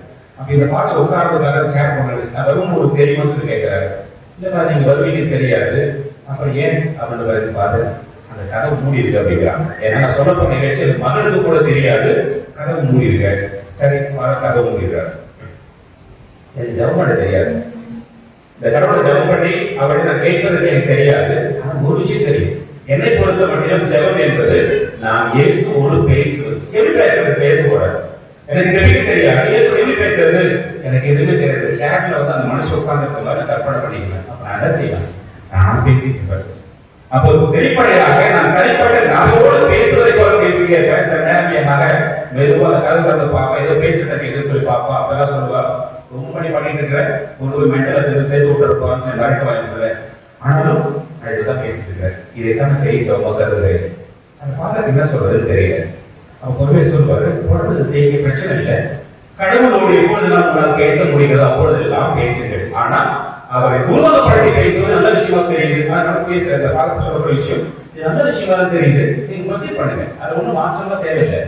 அப்ப இந்த ஃபாதர் உட்கார்றதுக்காக சேர் பண்ண வரும் உங்களுக்கு தெரியும்னு சொல்லி கேட்கிறாரு. இல்லப்பா நீங்க வருவீங்கன்னு தெரியாது. அப்புறம் ஏன் அப்படின்னு ஃபாதர் அந்த கதவு மூடி இருக்கு அப்படிங்கிறாங்க. ஏன்னா நான் சொல்ல போற நிகழ்ச்சி மகளுக்கு கூட தெரியாது, கதவு மூடி இருக்காரு. சரி கதவு மூடி இருக்காரு. எனக்கு ஜபம் பண்ண தெரியாது, இந்த கடவுளை ஜபம் பண்ணி அவர்கிட்ட நான் கேட்பதற்கு எனக்கு தெரியாது. ஆனா ஒரு விஷயம் தெரியும், என்னை பொறுத்த மட்டும் ஜபம் என்பது நான் இயேசுவோடு பேசுவது. எப்படி பேசுறது? பேசக்கூடாது. எனக்கு ஜெபிக்க தெரியாது, இயேசு எப்படி பேசுறது எனக்கு எதுவுமே தெரியாது. சேர்ல வந்து அந்த மனுஷன் உட்கார்ந்து மாதிரி தற்பனை பண்ணிக்குவேன். அப்ப நான் என்ன செய்வேன்? நான் பேசிட்டு இருப்பேன். அப்போ வெளிப்படையாக நான் தனிப்பட்ட நபரோடு பேசுவதை போல பேசிக்கிட்டே இருப்பேன். சில நேரம் என் மகன் மெதுவா அந்த கதை தந்து பாப்பா ஏதோ பேசுறதுக்கு எதுவும் சொல்லி பாப்பா அப்பெல்லாம் சொல்லுவா, ரொம்ப பண்ணி பண்ணிட்டு இருக்கிறேன், ஒரு மென்டலா சேர்த்து விட்டுருப்பான்னு கரெக்ட் வாங்கிக்கிறேன். ஆனாலும் நான் இதுதான் பேசிட்டு இருக்கிறேன். இதைத்தான் பெரிய கருது. அந்த பாத்திரத்தை என்ன சொல்றதுன்னு தெரியல. அவன் பொறுமையை சொல்லுவாரு, பொழுது செய்ய பிரச்சனை இல்லை, கடவுளோடு எப்பொழுதெல்லாம் உங்களால் பேச முடிகிறது அப்பொழுதெல்லாம் பேசுங்கள். ஆனா அவரை உருவகப்படுத்தி பேசுவது நல்ல விஷயமா தெரியுது. அதனால பேசுற அந்த பாத்திரம் சொல்ற விஷயம் இது நல்ல விஷயமா தான் தெரியுது, நீங்க ப்ரொசீட் பண்ணுங்க, அது ஒன்றும் மாற்றமா தேவையில்லை.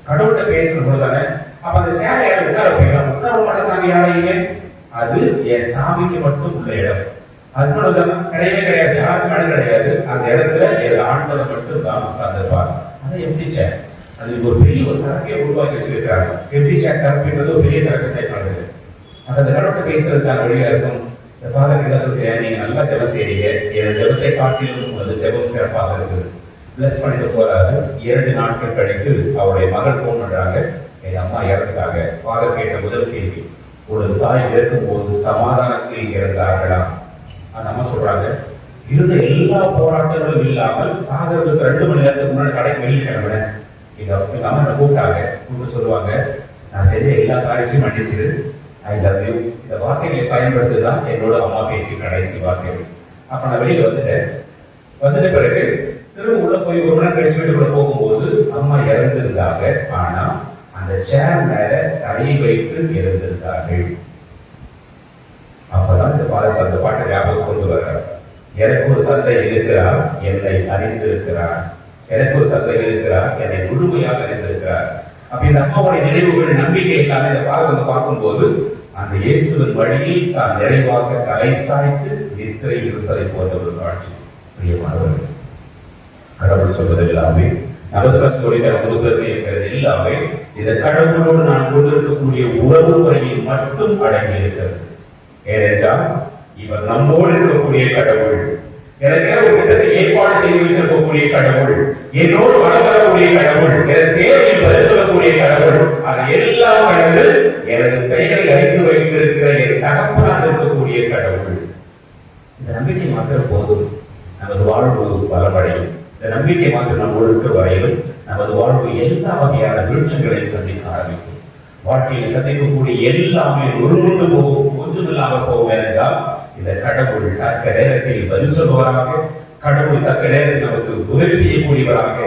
கடவுள்கிட்ட பேசுற போதுதானே. அப்ப அந்த சேரை யாரும் உட்கார போயிடலாம். உட்கார மாட்ட சாமி யாரையுமே, அது என் சாமிக்கு மட்டும் உள்ள இடம். ஹஸ்பண்ட் கிடையவே கிடையாது, யாருக்கும் இடம் கிடையாது. அந்த இடத்துல என் ஆண்டவர் மட்டும் தான் உட்கார்ந்துருப்பாங்க. அதை எப்படி சேர் அது ஒரு பெரிய ஒரு தரப்பையை உருவாக்கி வச்சிருக்காங்க. எப்படி சேர் தரப்புன்றது ஒரு பெரிய தரப்பை செயல்படுது. அந்த கடவுள்கிட்ட பேசுறதுக்கான வழியா இருக்கும். இந்த ஃபாதர் என்ன சொல்றேன், நீங்க நல்லா ஜெபம் செய்றீங்க, என் ஜெபத்தை காட்டிலும் உங்களது ஜெபம் சிறப்பாக இருக்குது. பிளஸ் பண்ணிட்டு போறாரு. 2 நாட்கள் கழித்து அவருடைய மகள் போன் பண்றாங்க, என் அம்மா இறந்துட்டாங்க. ஃபாதர் கேட்ட முதல் கேள்வி, ஒரு தாய் இறக்கும் போது சமாதானத்தில் இறந்தார்களா? அந்த அம்மா சொல்றாங்க, இருந்த எல்லா போராட்டங்களும் இல்லாமல் சாகரத்துக்கு 2 மணி நேரத்துக்கு முன்னாடி கடைக்கு வெளியே கிளம்பினேன். எங்க அம்மா என்ன கூப்பிட்டாங்க, கூப்பிட்டு சொல்லுவாங்க, நான் செஞ்ச எல்லா காரியத்தையும் மன்னிச்சிரு, ஐ லவ் யூ. இந்த வார்த்தைகளை பயன்படுத்துதான் என்னோட அம்மா பேசி கடைசி வார்த்தை. அப்ப நான் வெளியில வந்துட்ட பிறகு திரும்ப உள்ள போய் 1 மணி நேரம் கழிச்சு வீட்டுக்குள்ள போகும்போது அம்மா இறந்திருந்தாங்க. ஆனா அந்த சேர் மேல தலையை வைத்து இறந்திருந்தார்கள். அப்பதான் இந்த பாட்டை ஞாபகம் கொண்டு வர்றார். எனக்கு ஒரு தந்தை இருக்கிறார், என்னை அறிந்திருக்கிறார். எனக்கு ஒரு தந்தை இருக்கிறார், என்னை முழுமையாக அறிந்திருக்கிறார். அப்ப இந்த அம்மாவுடைய நினைவுகள் நம்பிக்கை எல்லாமே இந்த பாடத்தை பார்க்கும்போது அந்த இயேசுவின் வழியில் தான் நிறைவாக தலை சாய்த்து நித்திரை இருப்பதை போன்ற ஒரு காட்சி. பிரியமானவர்கள், கடவுள் சொல்வது எல்லாமே நமது கத்தோடைய நமது பெருமை இருக்கிறது எல்லாமே இந்த கடவுளோடு நான் கொண்டிருக்கக்கூடிய உறவு முறையில் மட்டும் அடங்கி இருக்கிறது. ஏனென்றால் இவர் நம்மோடு இருக்கக்கூடிய கடவுள், எனக்கு ஒரு திட்டத்தை ஏற்பாடு செய்து வைத்திருக்கக்கூடிய கடவுள், என்னோடு வளரக்கூடிய கடவுள், எனக்கு தேவையில் பதில் சொல்லக்கூடிய கடவுள், அது எல்லாம் கடந்து எனது பெயரை அறிந்து வைத்திருக்கிற என் தகப்பனாக இருக்கக்கூடிய கடவுள். இந்த நம்பிக்கை மாத்திரம் போதும், நமது வாழ்வு பலமடையும். இந்த நம்பிக்கை மாத்திரம் நம்மோடு இருக்கிற வரையிலும் நமது வாழ்வு எல்லா வகையான வீழ்ச்சிகளையும் சந்திக்க ஆரம்பிக்கும். வாழ்க்கையில் சந்திக்கக்கூடிய எல்லாமே உருண்டு போகும், ஒன்றுமில்லாமல் போகும். என்றால் இந்த கடவுள் தக்க நேரத்தில் பதில் சொல்பவராக, கடவுள் தக்க நேரத்தில் நமக்கு உதவி செய்யக்கூடியவராக,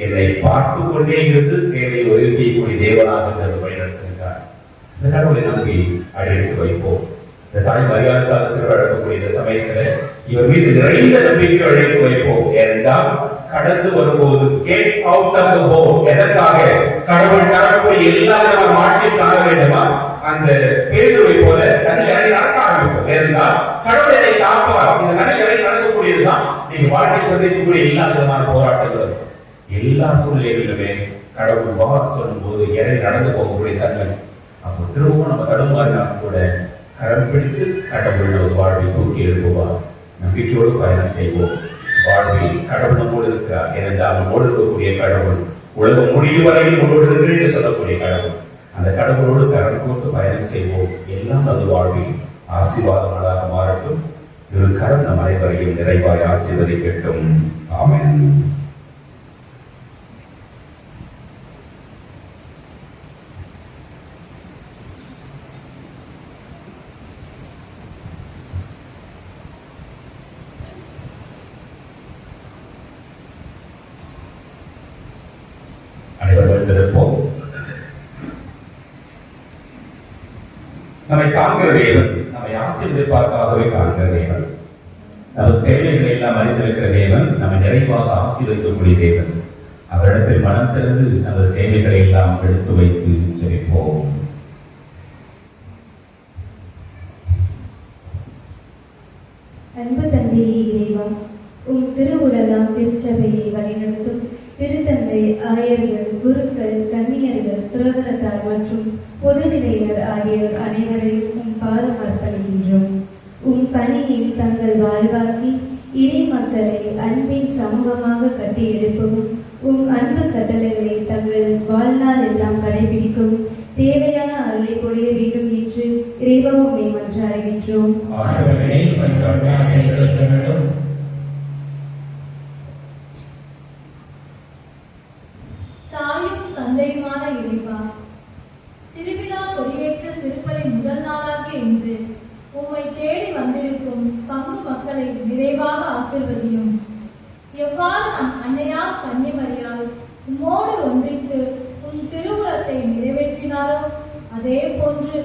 என்னை பார்த்து கொண்டே இருந்து தேவையை உதவி செய்யக்கூடிய தேவனாக வழிநடத்துகின்றார். இந்த கடவுளை நம்பி அழைத்து வைப்போம். இந்த தாய் மரியாதை காலத்தில் வழங்கக்கூடிய இந்த சமயத்துல இவர் மீது நிறைந்த நம்பிக்கை அழைத்து வைப்போம். ஏனென்றால் கடந்து வரும்போது get out of the boat. எதற்காக? கடவுள் தரக்கூடிய எல்லா விதமான மாட்சியும் காண வேண்டுமா? அந்த பேதுருவை போல தண்ணி இறங்கி நடக்க ஆரம்பிக்கும். ஏனென்றால் கடவுள் என்னை காப்பார். இந்த தண்ணி இறங்கி நடக்கக்கூடியதுதான் நீங்க வாழ்க்கை சந்திக்கக்கூடிய எல்லா விதமான போராட்டங்களும். எல்லா சூழ்நிலைகளிலுமே கடவுள் வார் சொல்லும் போது இறங்கி நடந்து போகக்கூடிய தன்மை. அப்போ திரும்பவும் நம்ம தடுமாறினா கூட கரம் பிடித்து கடவுள் நமது வாழ்வை தூக்கி எழுப்புவார். நம்பிக்கையோடு பயணம் செய்வோம். வாழ்வில் கடவுள் நம்மோடு இருக்கிறார். ஏனென்றால் நம்மோடு இருக்கக்கூடிய கடவுள் உலகம் முடியும் வரையில் நம்மோடு இருக்கிறேன் என்று சொல்லக்கூடிய கடவுள். அந்த கடவுளோடு கரம் கோர்த்து பயணம் செய்வோம். எல்லாம் அது வாழ்வில் ஆசீர்வாதங்களாக மாறட்டும். திரு கரம் நம் அனைவரையும் நிறைவாய் ஆசீர்வதிக்கட்டும். ஆமென். நம்மை காண்கிற தேவன், நம்மை ஆசீர்வதிப்பதற்காகவே காண்கிற தேவன், நமது தேவைகளை எல்லாம் அறிந்திருக்கிற தேவன், நம்மை நிறைவாக ஆசீர்வதிக்கக்கூடிய தேவன். அவரிடத்தில் மனம் திறந்து நமது தேவைகளை எல்லாம் எடுத்து வைத்து ஜெபிப்போம். அன்பு தந்தையே இறைவா, உம் திருவுடலாம் திருச்சபையை வழிநடத்தும் திருத்தந்தை, ஆயர்கள், குருக்கள், கன்னியர்கள், துறவரத்தார் மற்றும் பொதுநிலையினர் ஆகியோர் அனைவரையும் உம் பாதம் அர்ப்பணிக்கின்றோம். உம் பணியை தங்கள் வாழ்வாக்கி இறை மக்களை அன்பின் சமூகமாக கட்டி எழுப்பவும், உம் அன்பு கட்டளைகளை தங்கள் வாழ்நாள் எல்லாம் கடைபிடிக்கவும் தேவையான அருளை பொழிய வேண்டும் என்று இறைவா உம்மை மன்றாடுகின்றோம். தாயும் தந்தையுமான இறைவா, திருவிழா கொடியேற்ற திருப்பலி முதல் நாளாகிய இன்று உம்மை தேடி வந்திருக்கும் பங்கு மக்களை நிறைவாக ஆசீர்வதியும். எவ்வாறு நம் அன்னையார் கன்னிமரியால் உம்மோடு ஒன்றித்து உன் திருவுளத்தை நிறைவேற்றினாரோ அதே போன்று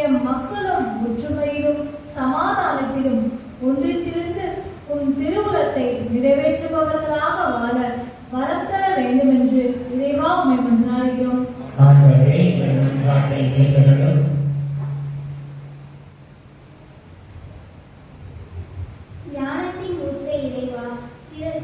எம் மக்களும் ஒற்றுமையிலும் சமாதானத்திலும் ஒன்றித்திருந்து உன் திருவுளத்தை நிறைவேற்றுபவர்களாக வாழ வரம் தர வேண்டும் என்று இறைவா உம்மை மன்றாடுகிறோம். ஞானத்தின் ஊற்றை இறைவா,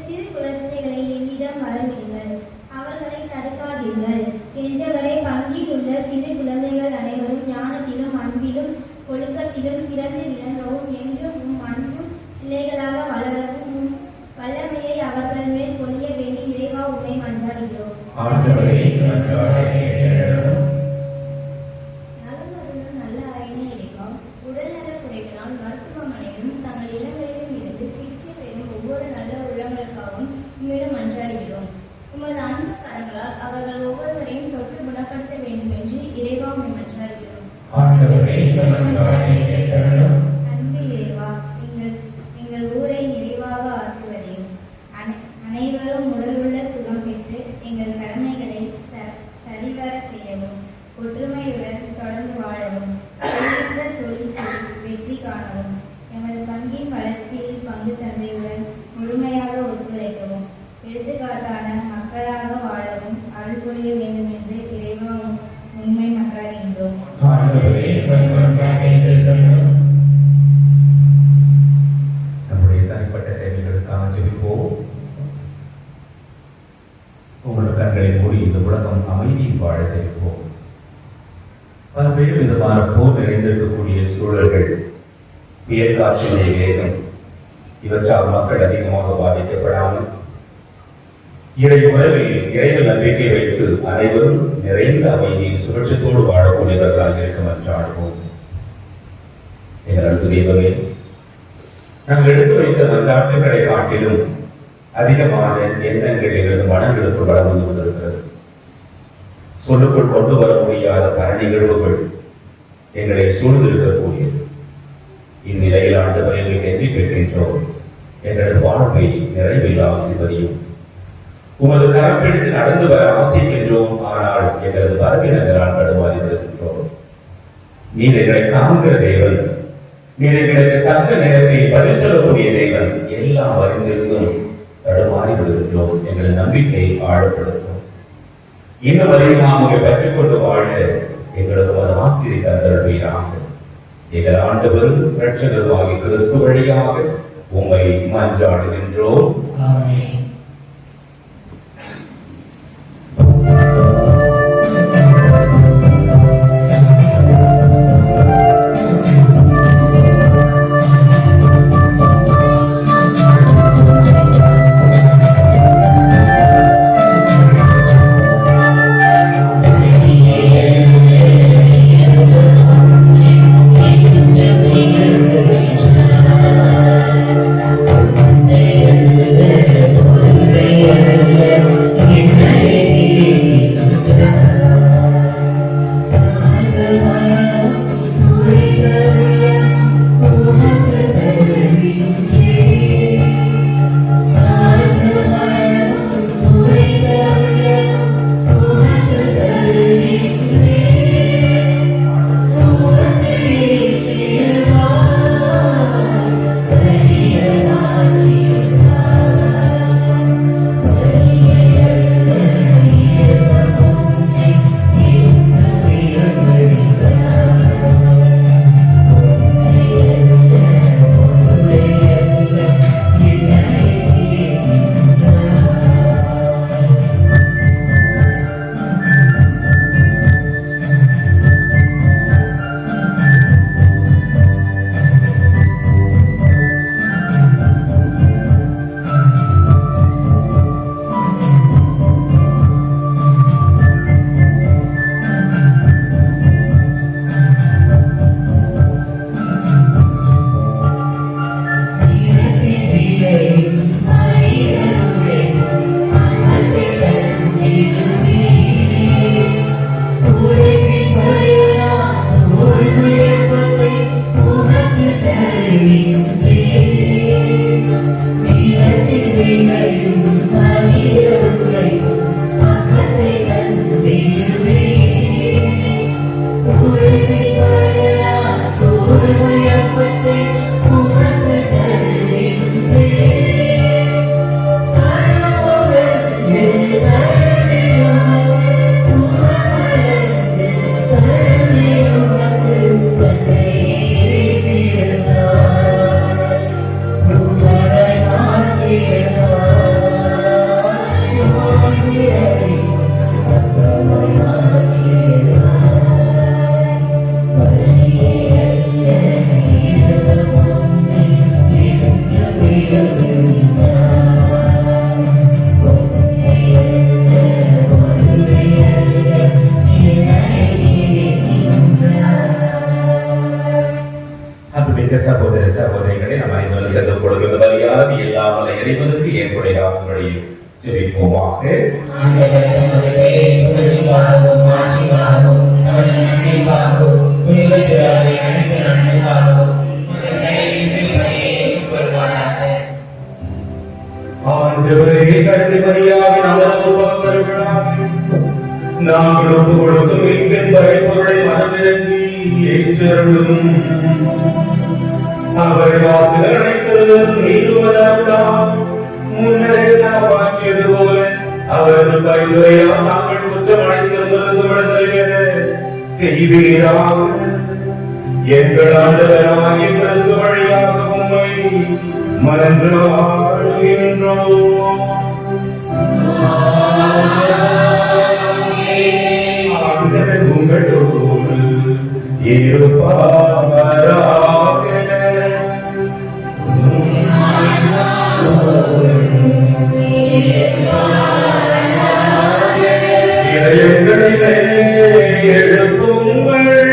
சிறு குழந்தைகளை என்னிடம் வரவிடுங்கள், அவர்களை தடுக்காதீர்கள். என்றவரை பங்கில் உள்ள சிறு குழந்தைகள் அனைவரும் ஞானத்திலும் அன்பிலும் ஒழுக்கத்திலும் சிறந்து விளங்கவும், என்றும் உம் அன்பு பிள்ளைகளாக வளரவும் உம் வல்லமையை அவர்கள் மேல் பொழிய வேண்டி இறைவா உம்மை மன்றாடுகிறோம். நலமருந்தும் நல்ல ஆயின இறைவா, உடல்நல குறைவினால் மருத்துவமனையிலும் தங்கள் இல்லங்களிலும் இருந்து சிகிச்சை பெறும் ஒவ்வொரு நல்ல உள்ளங்களுக்காகவும் உம்மிடம் மன்றாடுகிறோம். உமது அன்பு கரங்களால் அவர்கள் ஒவ்வொருவரையும் தொற்று குணப்படுத்த வேண்டும் என்று இறைவா உம்மை மன்றாடுகிறோம். அன்பு இறைவா, எங்கள் ஊரை நிறைவாக ஆசிர்வதியும். அனைவரும் உடலுள்ள சுகம் பெற்று எங்கள் கடமைகளை சரிவர செய்யவும், ஒற்றுமையுடன் தொடர்ந்து வாழவும், தொழில் வெற்றி காணவும், எமது பங்கின் வளர்ச்சியில் பங்கு தந்தையுடன் முழுமையாக ஒத்துழைக்கவும், எடுத்துக்காட்டான மக்களாக வாழவும் அருள் புரிய வேண்டும் என்று இறைவா உண்மை மன்றாடுகின்றோம். நம்முடைய தனிப்பட்ட தேவைகளுக்காக ஜெபிப்போம். உங்களோட கண்களை மூடி இந்த உலகம் அமைதியில் வாழ ஜெபிப்போம். பல்வேறு விதமான போர் நிறைந்திருக்கக்கூடிய சூழல்கள், புயல் காற்றினுடைய வேகம், இவற்றால் மக்கள் அதிகமாக பாதிக்கப்படாமல் இறை உறவில் இறைவன் நம்பிக்கை வைத்து அனைவரும் நிறைந்த அமைதியில் சுழற்சத்தோடு வாழக்கூடியவர்களாக இருக்கும் என்று ஆடுவோம். எங்கள் அன்பு தெய்வமே, நாங்கள் எடுத்து வைத்த மன்றாட்டுகளை காட்டிலும் அதிகமான எண்ணங்கள் எங்களது மனங்களுக்கு வளர்ந்து கொண்டிருக்கிறது. சொல்லுக்குள் கொண்டு வர முடியாத பல நிகழ்வுகள் எங்களை சூழ்ந்திருக்கக்கூடியது. இந்நிலையில் ஆண்டவர் எங்களை கெஞ்சி கேட்கின்றோம், எங்களது வாழ்வை நிறைவில் ஆசீர்வதியும். உமது கரம் பிடித்து நடந்து வர ஆசைக்கின்றோம், ஆனால் எங்களது பரப்பினங்களால் தடுமாறி வருகின்றோம். நீர் எங்களை காண்கிற தேவன், நீர் எங்களுக்கு தக்க நேரத்தில் பதில் சொல்லக்கூடிய தேவன். எல்லாம் அறிந்திருந்தும் தடுமாறி விடுகின்றோம். எங்கள் நம்பிக்கை ஆழப்படுத்தும். இன்னும் அதிகமாக உங்களை பெற்றுக்கொண்டு வாழ எங்களது ஆசிரியை தந்தருள்வீராக. எங்கள் ஆண்டவரும் இரட்சகருமாகிய கிறிஸ்து வழியாக உம்மை மன்றாடுகின்றோம். ஆமென். Amen. பாதங்களையும் ஜெபிப்போமாக. ஆண்டவரே, கருணை மரியாதை நாங்கள் ஒப்பு கொடுக்கும் மீட்பின் படைப்பொருளை மனமிறங்கி ஏற்றருளும். அவரை வாசகர் அனைத்திலும் நீதுவதால் முன்னரே காப்பாற்றியது போல அவரது பரிந்துரையால் நாங்கள் குற்றம் அனைத்திலிருந்து விடுதலை பெற செய்வீராக. எங்கள் ஆண்டவராகிய கிறிஸ்து வழியாக உம்மை மன்றாடுகின்றோம். ஆண்டவர் உங்களோடு இருப்பாராக. இதயங்களை எழுப்புங்கள்.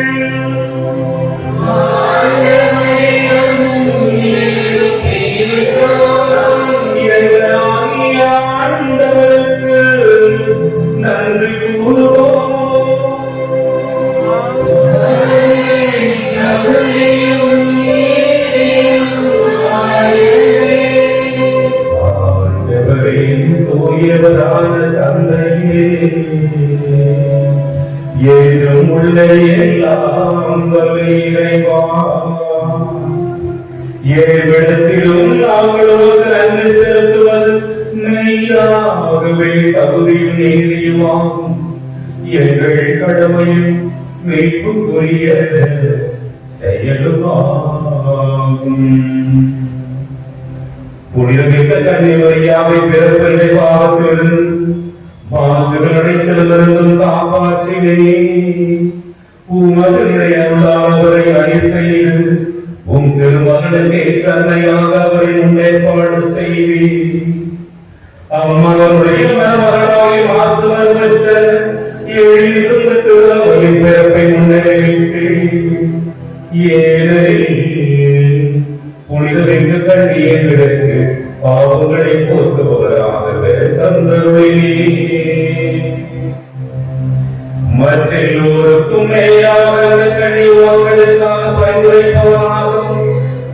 இறைவனாகிய ஆண்டவருக்கு நன்றி கூறுவோம். ஆண்டவரே, தூயவரான தந்தையே, ஏதும் உள்ள எல்லாம் வல்ல இறைவா, ஏவிடத்திலும் நாங்கள் உமக்கு நன்றி செலுத்துவது மெய்யாகவே தகுதியும் நீதியுமாகும். எங்கள் கடமையும் மீட்புக்குரிய செயலுமாகும். புனிதமிக்க கன்னி மரியாவை பிறப்பினை பாவத்திலிருந்து மாசுகள் அனைத்திலிருந்தும் காப்பாற்றினே. உமது நிறையவரை அணி செய்து உம் திருமகனுக்கு தன்னையாக அவரை முன்னேற்பாடு செய்வீர். அம்மகனுடைய மருமகனாய் மாசுகள் பெற்ற எழிலிருந்த திருவரின் பிறப்பை முன்னேறிவிட்டு ஏனெனில் புனிதமிக்க கண்ணியை விடுத்து பாவங்களை போக்குபவராகவே தந்தருளினீர். மற்றெல்லோருக்கும் மேலாக கண்ணி மக்களுக்காக பரிந்துரைப்பவராகவும்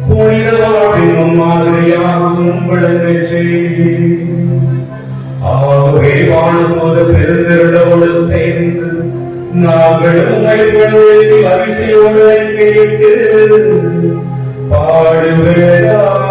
புனித வாழ்வின் மாதிரியாகவும் விளங்கச் செய்தீர். ஆகவே வாழும்போது பெருந்திரளோடு சேர்ந்து நாங்கள் உம்மை பணிந்து மகிழ்ச்சியோடு கேட்டு பாடுவேடாவது.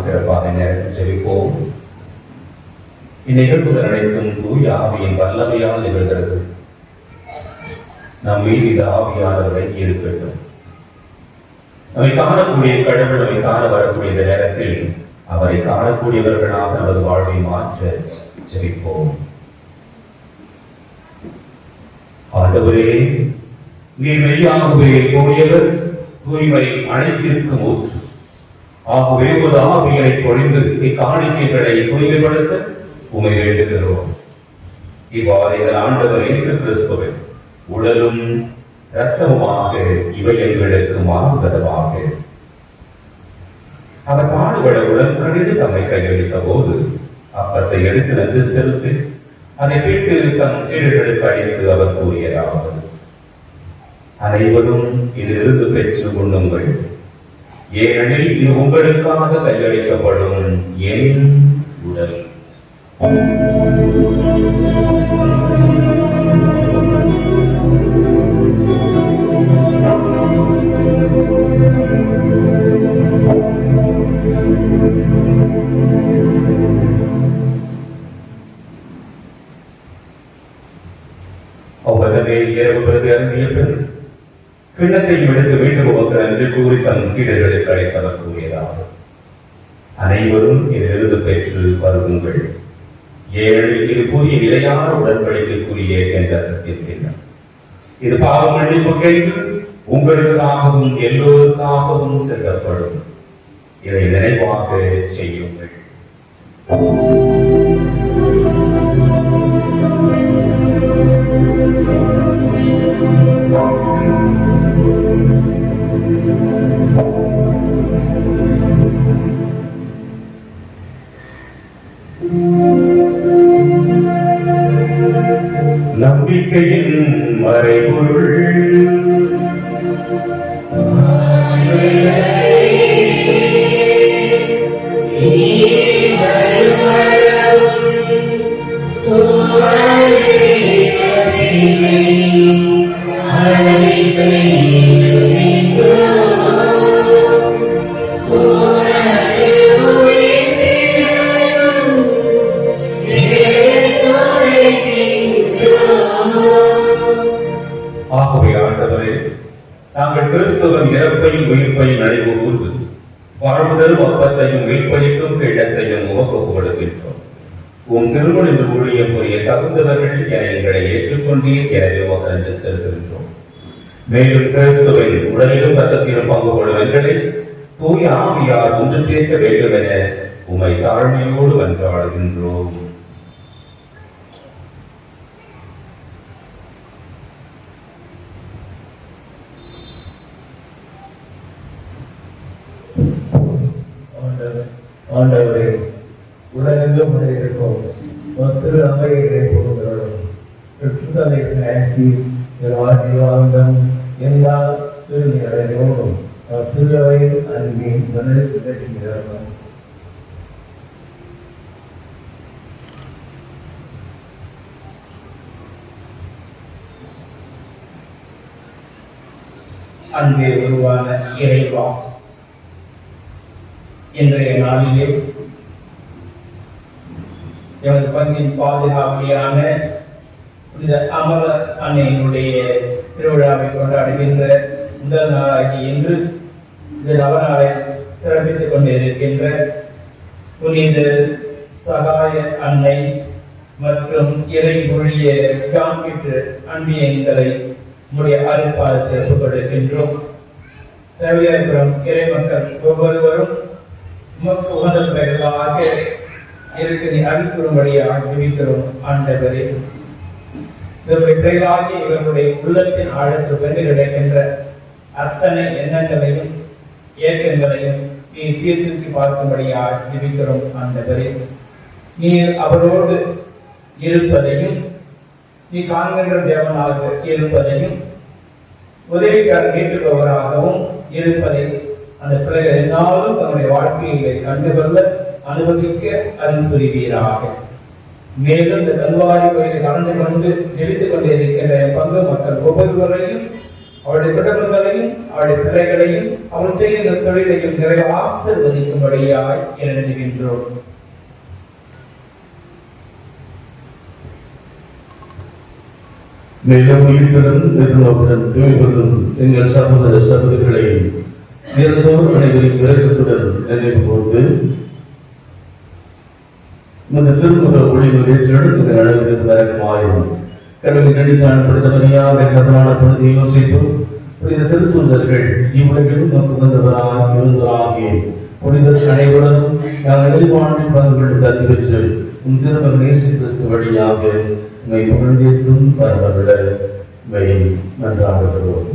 சிறப்பாக நேரத்தில் செவிப்போம். இந்நிகழ்வுகள் அனைத்தும் தூய ஆவியின் வல்லமையால் நிகழ்கிறது. நம் மீது இந்த ஆவியானவரை இருக்கட்டும். நம்மை காணக்கூடிய கடவுள் நம்மை காண வரக்கூடிய இந்த நேரத்தில் அவரை காணக்கூடியவர்களாக நமது வாழ்வை மாற்ற ஜெபிப்போம். ஆண்டவரே, நீர் மெய்யாகவே கூடியவர், தூய்மை அனைத்திற்கும் ஊற்று. ஆகவே ஒரு ஆவியை பொழிந்து காணிக்கைகளை தூய்மைப்படுத்த உமை வேண்டுகிறோம். இவ்வாறு ஆண்டவர் இயேசு கிறிஸ்துவின் உடலும் இரத்தமுமாக இவை எங்களுக்கு மாறுதலவாக. அவர் பாடுபட உடன்படிந்து தம்மை கையளித்த போது அப்பத்தை எடுத்து வந்து செலுத்தி அதை பிட்டு தம் சீடர்களுக்கு அளித்து அவர் கூறியதாவது: அனைவரும் இதிலிருந்து பெற்று உண்ணுங்கள், ஏனெனில் இது உங்களுக்காக கையளிக்கப்படும் என் உடல். அவ்வளவே இரவு பிரதி அருந்திய பின் கிண்ணத்தை எடுத்து மீண்டும் உமக்கு நன்றி கூறி தம் சீடர்களுக்கு அழைத்தவர் கூறியதாவது: அனைவரும் இதிலிருந்து பெற்று பருகுங்கள், ஏனெனில் இது புதிய நிலையான உடன்படிக்கைக்குரிய என்ற இருக்கின்றன. இது பாவ மன்னிப்புக்கென்று உங்களுக்காகவும் எல்லோருக்காகவும் செல்லப்படும். இதை நினைவாக செய்யுங்கள். நம்பிக்கையின் மறைபொருள் ஆகவே ஆண்டவரே, நாங்கள் கிறிஸ்துவின் இறப்பையும் உயிர்ப்பையும் நினைவு கூர்ந்து வாழ்வுதலும் அப்பத்தையும் மீட்பளிக்கும் கிண்ணத்தையும் உமக்கு கொடுக்கின்றோம். உம் திருமண ஊழியம் புரிய தகுந்தவர்கள் என எங்களை ஏற்றுக்கொண்டீர், எனவே உமக்கு நன்றி செலுத்துகின்றோம். மேலும் கிறிஸ்துவின் உடலிலும் ரத்தத்திலும் பங்கு கொள்ளும் எங்களை தூய ஆவியார் ஒன்று சேர்க்க வேண்டும் என உம்மை தாழ்மையோடு மன்றாடுகின்றோம். ஆண்டவரே, உலகெங்கும் இருக்கும் திரு அவையை போகிறோம் சுற்றுதலை பிரான்சிஸ் வாழ்ந்தம் எல்லா திருநிலையோடும் திருவை அன்பின் மனதிற்கும் அன்பே உருவான இறைவா, இன்றைய நாளிலே எமது பங்கின் பாதுகாவலியான புனித அமர அன்னையினுடைய திருவிழாவை கொண்டாடுகின்ற முதல் நாளாகி இன்று இந்த நவநாளை சிறப்பித்துக் கொண்டிருக்கின்ற புனித சகாய அன்னை மற்றும் இறை மொழிய காண்பிற்று அன்பியங்களை நம்முடைய அருட்பாதத்தை ஒப்புக் கொடுக்கின்றோம். சேவையாளர்களும் இறை மக்கள் ஒவ்வொருவரும் உமக்கு உகந்த பிள்ளைகளாக இருக்கிற அருட்புறும்படியாக ஜெபிக்கிறோம். ஆண்டவரே, இவருடைய பிள்ளைகளாகி இவர்களுடைய உள்ளத்தின் ஆழத்தில் வென்று கிடைக்கின்ற அத்தனை எண்ணங்களையும் இயக்கங்களையும் நீ சீர்திருத்தி பார்க்கும்படியாக ஜெபிக்கிறோம். ஆண்டவரே, நீர் அவரோடு இருப்பதையும் நீ காண்கின்ற தேவனாக இருப்பதையும் உதவிக்கார நீட்டுபவராகவும் இருப்பதை அந்த பிள்ளைகள் என்னாலும் தன்னுடைய வாழ்க்கையை கண்டுகொள்ள அனுபவிக்க அருள் புரிவீராக. மேலும் இந்த கல்வாரி கோயிலில் கலந்து கொண்டு ஜெபித்துக் கொண்டிருக்கின்ற பங்கு மக்கள் ஒவ்வொருவரையும் அவருடைய குடும்பங்களையும் அவருடைய பிள்ளைகளையும் அவர் செய்கின்ற தொழிலையும் நிறைய ஆசீர்வதிக்கும்படியாய் இறங்குகின்றோம். மேலும் ஈட்டுடன் எதிர்நோக்குடன் தூய்மைகளும் எங்கள் சகோதர சகோதரிகளை நிறந்தோர் அனைவரின் விரகத்துடன் நினைவு கொண்டு இந்த திருமுக ஒளிவு ஏற்றுடன் இந்த அளவிற்கு வரமாயிரும் கடவுள் நடித்தான் புனிதவனியாக கருணான புனித யோசிப்பு புனித திருத்தூதர்கள் இவ்வுலகிலும் நமக்கு வந்தவராக இருந்தவராகிய புனிதர் அனைவரும் நாங்கள் எதிர்வாழ்வின் பங்குகள் தந்து பெற்று உன் திருமகன் இயேசு கிறிஸ்து வழியாக உம்மை புகழ்ந்தேத்தும் பரவவிட நன்றாடுகிறோம்.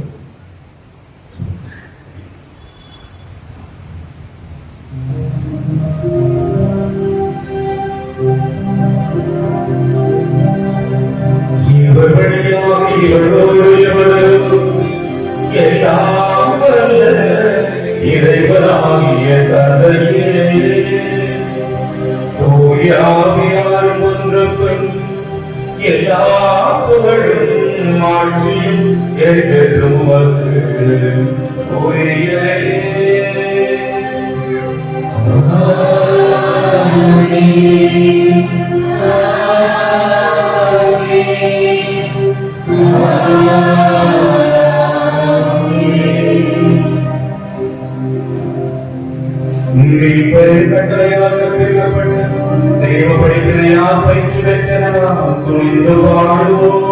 இறைவனாகிய தந்தையே, தூயாவியால் ஒன்றுக்கும் எல்லா புகழும் ஆட்சியும் என்றென்றும் உமக்கு உரியதே. கட்டளையாக பிரிக்கப்பட்ட தெய்வ படிப்பினையால் பயிற்சி பெற்ற நாம் துணிந்து வாழுவோம்.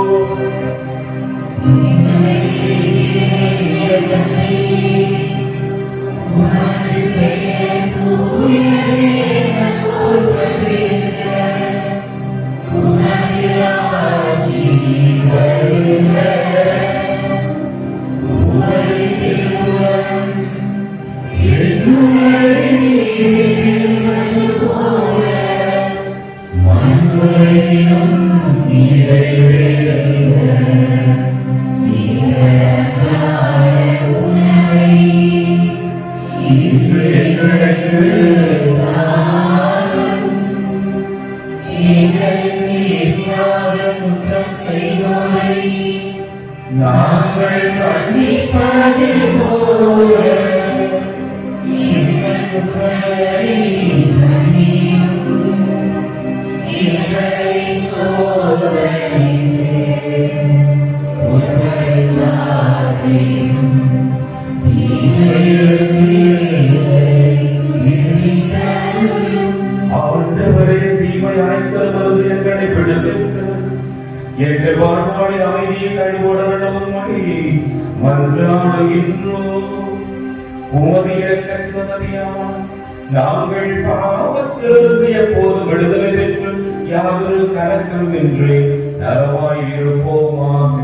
நாங்கள் மன்னிப்பது போல எங்கள் குற்றங்களை மன்னியும், எங்களை சோதனைக்கு உட்படுத்தாதேயும், தீமையிலிருந்து எங்களை விடுவித்தருளும். ஆண்டவரே, தீமை அனைத்திலுமிருந்து எங்களை விடுவித்து எங்கள் வாழ்நாளில் அமைதியை கழிவுடனும் மன்றாடுகின்றோம். உமது இரக்கத்தினால் நாங்கள் பாவத்திலிருந்து எப்போதும் விடுதலை பெற்று யாதொரு கலக்கம் என்று நலமாய் இருப்போமாக.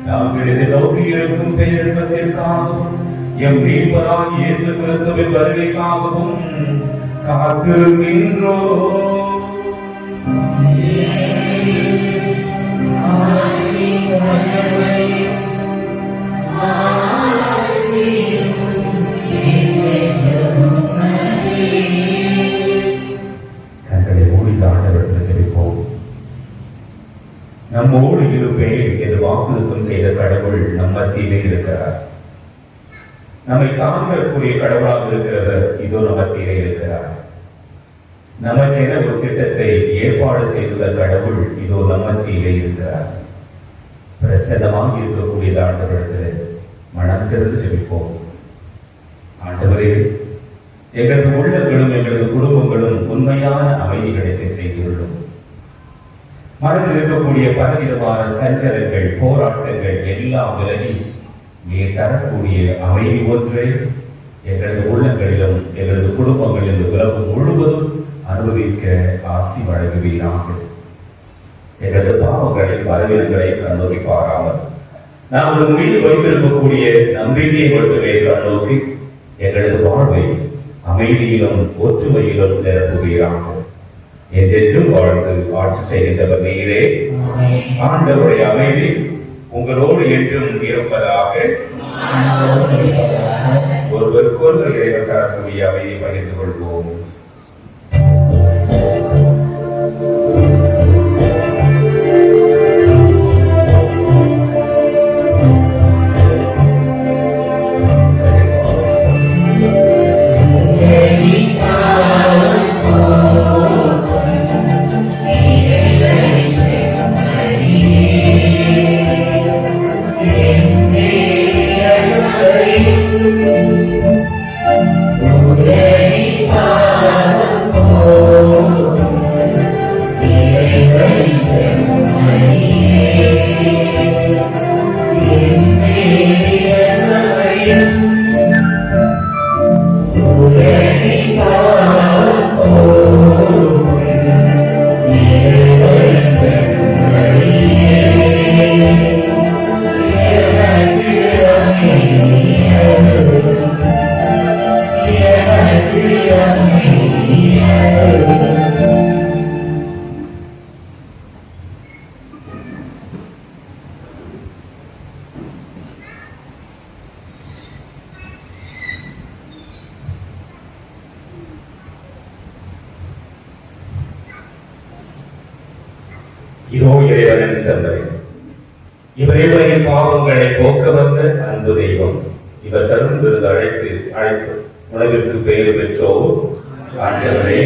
நாங்கள் எதிர்நோக்கி இருக்கும் பேரின்பத்திற்காகவும் எம் மீட்பராகிய இயேசு கிறிஸ்துவின் வருகைக்காகவும் காத்திருக்கின்றோம். கண்களை மூடி ஆண்டவரிடம் ஜெபிப்போம். நம்மோடு இருப்பேன் என்று வாக்குறுத்தம் செய்த கடவுள் நம் மத்தியிலே இருக்கிறார். நம்மை தாங்கக்கூடிய கடவுளாக இருக்கிறவர் இதோ நம் மத்தியிலே இருக்கிறார். நமக்கென ஒரு திட்டத்தை ஏற்பாடு செய்துள்ள கடவுள் இதோ நம் மத்தியிலே இருக்கிறார். பிரசன்னமாக இருக்கக்கூடிய ஆண்டவரிடத்தில் மனம் திறந்து ஜெபிப்போம். ஆண்டவரே, எங்களது உள்ளங்களும் எங்களது குடும்பங்களும் உண்மையான அமைதி கிடைக்க செய்துள்ளோம். மனதில் இருக்கக்கூடிய பலவிதமான சஞ்சலங்கள், போராட்டங்கள் எல்லாம் விலகி நீர் தரக்கூடிய அமைதி ஒன்றை எங்களது உள்ளங்களிலும் எங்களது குடும்பங்களிலும் உலகம் முழுவதும் அனுபவிக்க ஆசி வழங்குவீராக. எங்களது பாவங்களின் பலவீனங்களை கண்ணோக்கி பாராமல் நாங்கள் மீது வைத்திருக்கக்கூடிய நம்பிக்கையை மட்டுமே கண்ணோக்கி எங்களது வாழ்வை அமைதியிலும் ஒற்றுமையிலும் நிரப்புவீராக. என்றென்றும் வாழ்ந்து ஆட்சி செய்கின்றவர் நீரே. ஆண்டவருடைய அமைதி உங்களோடு என்றும் இருப்பதாக. ஒருவருக்கொருவர் இறைவன் தரக்கூடிய அமைதியை பகிர்ந்து கொள்வோம். Amen. இதோ இறைவனின் செல்வரை. இவர் இவரின் பாவங்களை போக்க வந்த அன்பு தெய்வம். இவர் தரும் விருது அழைப்பு உலகிற்கு பெயர் பெற்றோர் ஆண்டவரே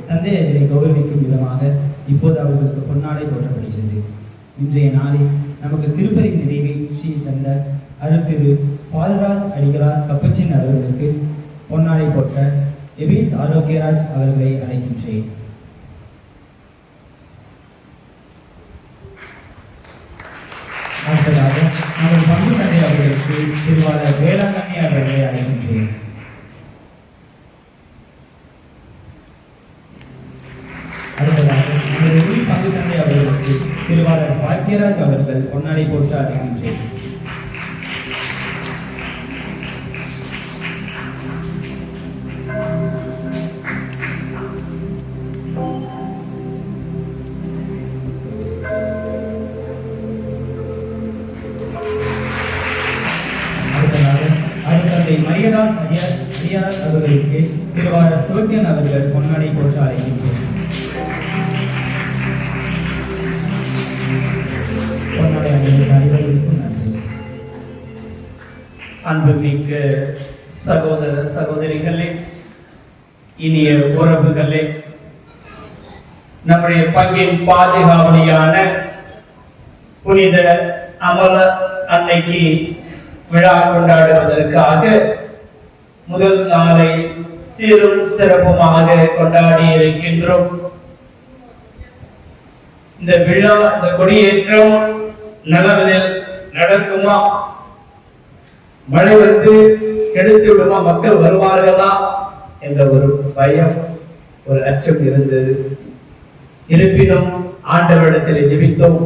தந்தையர்களை கௌரவிக்கும் விதமாக இப்போது அவர்களுக்கு பொன்னாடை போற்றப்படுகிறது. இன்றைய நாளில் நமக்கு திருப்பதி நிறைவேற்றி தந்த அருள்திரு பால்ராஜ் அடிகளார் கப்பச்சின் அவர்களுக்கு பொன்னாடை போட்ட எபிஸ் ஆரோக்கியராஜ் அவர்களை அழைக்கின்றேன். அடுத்ததாக நமது பங்கு தந்தை அவர்களுக்கு திருவாளர் வேளாங்கண்ணி அவர்களை அழைக்கின்றேன். அடுத்ததாக நமது உள் பங்கு தந்தை அவர்களுக்கு திருவாளர் பாக்கியராஜ் அவர்கள் பொன்னாடை போட்டு அழைக்கின்றேன். மரியதாஸ் ஐயர் அவர்களுக்கு திருவாளர் சிவக்கியன் அவர்கள் பொன்னாடை போட்டு அழைக்கின்றோம். பொன்னாடை அனைவருக்கும் நன்றி. அன்புமிக்க சகோதர சகோதரிகளே, இனிய உறவுகளே, நம்முடைய பங்கின் பாதுகாவலியான புனித அமல அன்னைக்கு விழா கொண்டாடுவதற்காக முதல் நாளை சீரும் சிறப்புமாக கொண்டாடி இருக்கின்றோம். இந்த விழா, இந்த கொடியேற்றம் நல்லதில் நடக்குமா, மழை வந்து கெடுத்து விடுமா, மக்கள் வருவார்களா என்ற ஒரு பயம், ஒரு அச்சம் இருந்தது. இருப்பினும் ஆண்டவரிடத்தில் ஜெபித்தோம்.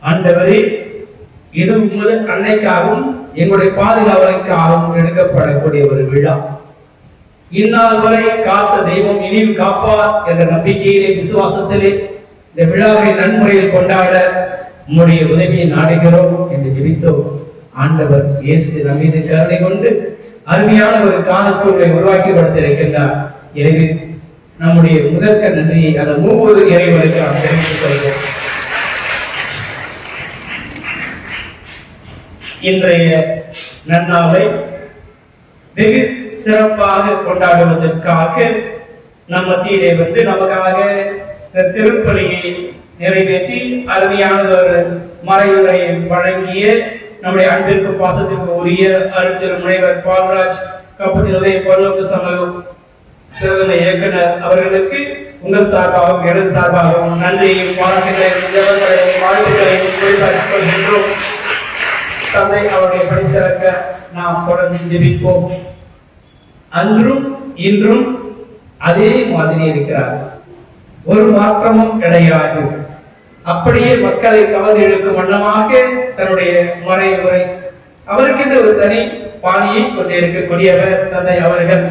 ஆண்டவரே, இது உமது அன்னைக்காகவும் எங்களுடைய பாதுகாவலுக்காகவும் எடுக்கப்படக்கூடிய ஒரு விழா. இந்நாள் வரை காத்த தெய்வம் இனியும் காப்பார் என்ற நம்பிக்கையிலே, விசுவாசத்திலே இந்த விழாவை நன்முறையில் கொண்டாட உம்முடைய உதவியை நாடுகிறோம் என்று ஜெபித்தோம். ஆண்டவர் இயேசு நம்மீது கருணை கொண்டு அருமையான ஒரு காலச்சூழலை உருவாக்கி கொடுத்திருக்கின்றார். எனவே நம்முடைய முதற்க நன்றியை அந்த மூன்று இறைவனுக்கு நாம் தெரிவித்துக் கொள்வோம். இன்றைய நன்னாளை வெகு சிறப்பாக கொண்டாடுவதற்காக நம்ம மத்தியிலே வந்து நமக்காக திருப்பலியை நிறைவேற்றி அருமையானதொரு மறைவுரையை வழங்கிய நம்முடைய அன்பிற்கு பாசத்திற்கு உரிய அருள்திரு முனைவர் பால்ராஜ் கப்பத்தினுடைய பல்நோக்கு சமூக சிறந்த இயக்குனர் அவர்களுக்கு உங்கள் சார்பாகவும் எனது சார்பாகவும் நன்றியையும் பாராட்டுகளையும் வாழ்த்துக்களையும் குறிப்பாக்கிக் கொள்கின்றோம். தந்தை அவருடைய பணி சிறக்க நாம் தொடர்ந்து ஜெபிப்போம். அன்றும் இன்றும் அதே மாதிரி இருக்கிறார், ஒரு மாற்றமும் கிடையாது. அப்படியே மக்களை கவர்ந்து இழுக்கும் வண்ணமாக தன்னுடைய மறைவுரை, அவருக்கென்று ஒரு தனி பாணியை கொண்டிருக்கக்கூடியவர் தந்தை அவர்கள்.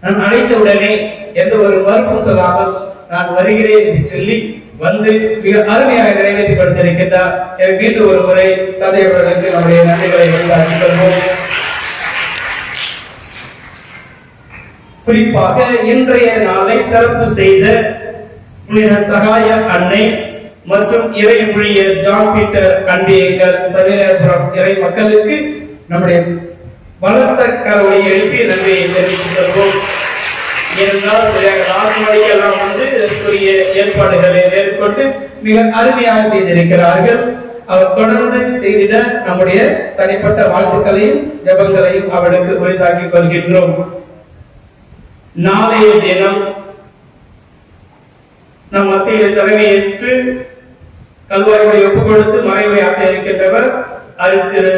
நான் அழைத்தவுடனே எந்த ஒரு மறுப்பும் சொல்லாமல் நான் வருகிறேன் என்று சொல்லி வந்து மிக அருமையாக நிறைவேற்றி கொடுத்திருக்கின்றார். மீண்டும் ஒரு முறை தந்தை அவர்களுக்கு நம்முடைய நன்றிகளை கொள்வோம். குறிப்பாக இன்றைய நாளை சிறப்பு செய்த புனித சகாய அன்னை மற்றும் இறை ஊழியர் ஜான் பீட்டர் அன்பியங்கள் சவேரபுரம் இறை மக்களுக்கு நம்முடைய பலத்த கரவொலி எழுப்பி நன்றியை தெரிவித்துக் கொள்வோம். ஏனென்றால் நாட்களுக்கெல்லாம் வந்து இதற்குரிய ஏற்பாடுகளை மேற்கொண்டு மிக அருமையாக செய்திருக்கிறார்கள். அவர் தொடர்ந்து செய்திட நம்முடைய தனிப்பட்ட வாழ்த்துக்களையும் ஜபங்களையும் அவருக்கு உரித்தாக்கிக் கொள்கின்றோம். நாளைய தினம் நம் மத்தியில் தலைமையேற்று கல்வாய்களை ஒப்புக் கொடுத்து மறைவுரை ஆற்ற இருக்கின்றவர் அருள்திரு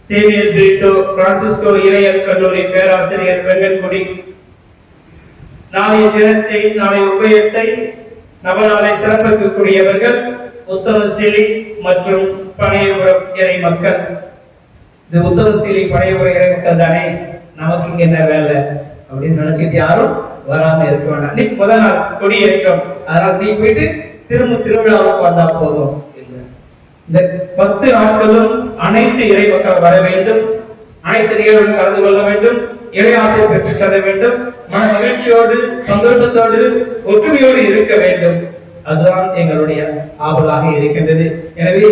சேவியர் பிரிட்டோ பிரான்சிஸ்கோ இறையர் கல்லூரி பேராசிரியர் வெங்கன்குடி. நாளைய தினத்தை, நாளைய உபயத்தை, நவநாளை சிறப்பிக்கக்கூடியவர்கள் உத்தமசீலி மற்றும் பனையபுரம் இறை மக்கள். இந்த உத்தமசீலி பனையபுரம் இறை மக்கள் தானே, நமக்கு இங்க என்ன வேலை அப்படின்னு நினைச்சிட்டு யாரும் வராம இருக்க வேண்டாம். நீ முதல் நாள் கொடியேற்றம், அதனால நீ போயிட்டு திருவிழாவுக்கு வந்தா போதும். இந்த 10 நாட்களும் அனைத்து இறை மக்கள் வர வேண்டும், அனைத்து நிகழ்வுகள் கலந்து கொள்ள வேண்டும், இறை ஆசை பெற்று செல்ல வேண்டும், மன மகிழ்ச்சியோடு சந்தோஷத்தோடு ஒற்றுமையோடு இருக்க வேண்டும். அதுதான் எங்களுடைய ஆவலாக இருக்கின்றது. எனவே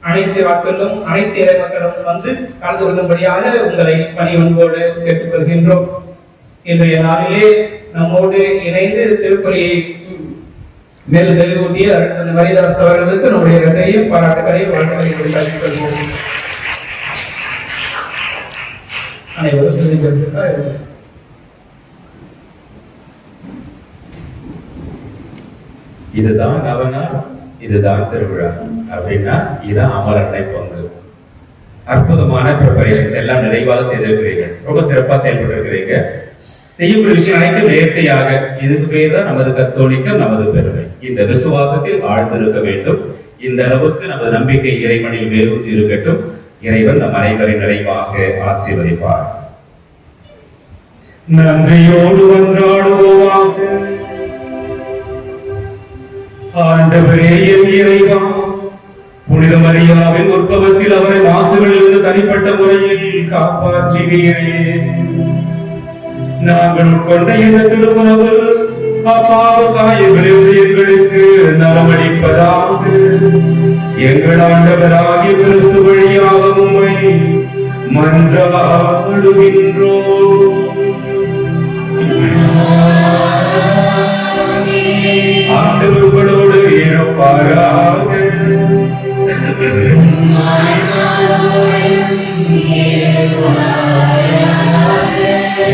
அனைத்து நாட்களும் அனைத்து இறை மக்களும் வந்து கலந்து கொள்ளும்படியாக உங்களை பணிவன்போடு கேட்டுக்கொள்கின்றோம். இன்றைய நாளிலே நம்மோடு இணைந்து திருப்பலியை மேல் தெளிவூட்டிய அந்த மரிதாஸ் அவர்களுக்கு நம்முடைய நன்றியையும் பாராட்டுகளையும் வாழ்த்துக்களையும் கல்விக் கொள்வோம். அனைவரும் சொல்லிக் இதுதான் நவனா, இதுதான் திருவிழா அப்படின்னா இதுதான் அமரனை பங்கு. அற்புதமான ப்ரிப்பரேஷன் எல்லாம் நிறைவாக செய்திருக்கிறீர்கள். ரொம்ப சிறப்பா செயல்பட்டு இருக்கிறீங்க. செய்யக்கூடிய விஷயம் அனைத்தும் நேர்த்தியாக. இதுக்கு பேர் தான் நமது கத்தோலிக்கம், நமது பெருமை. இந்த விசுவாசத்தில் ஆழ்ந்திருக்க வேண்டும். இந்த அளவுக்கு நமது நம்பிக்கை இறைவனில் மேலூற்றி இருக்கட்டும். இறைவன் நம் அனைவரின் நிறைவாக ஆசீர்வதிப்பார். நன்றியோடு ஒன்றாடுவோமாக. ஆண்டவரே என் இறைவா, புனித மரியாவின் உற்பவத்தில் அவரை மாசுகளிலிருந்து தனிப்பட்ட முறையில் காப்பாற்றுகிறே. நாங்கள் உட்கொண்ட இந்த திருவுணவு அப்பாவு காயங்களிலிருந்து எங்களுக்கு நலமளிப்பதாக எங்கள் ஆண்டவராகிய கிறிஸ்து வழியாக உம்மை மன்றாடுகின்றோம். ஆண்டவர்களோடு இருப்பாராக.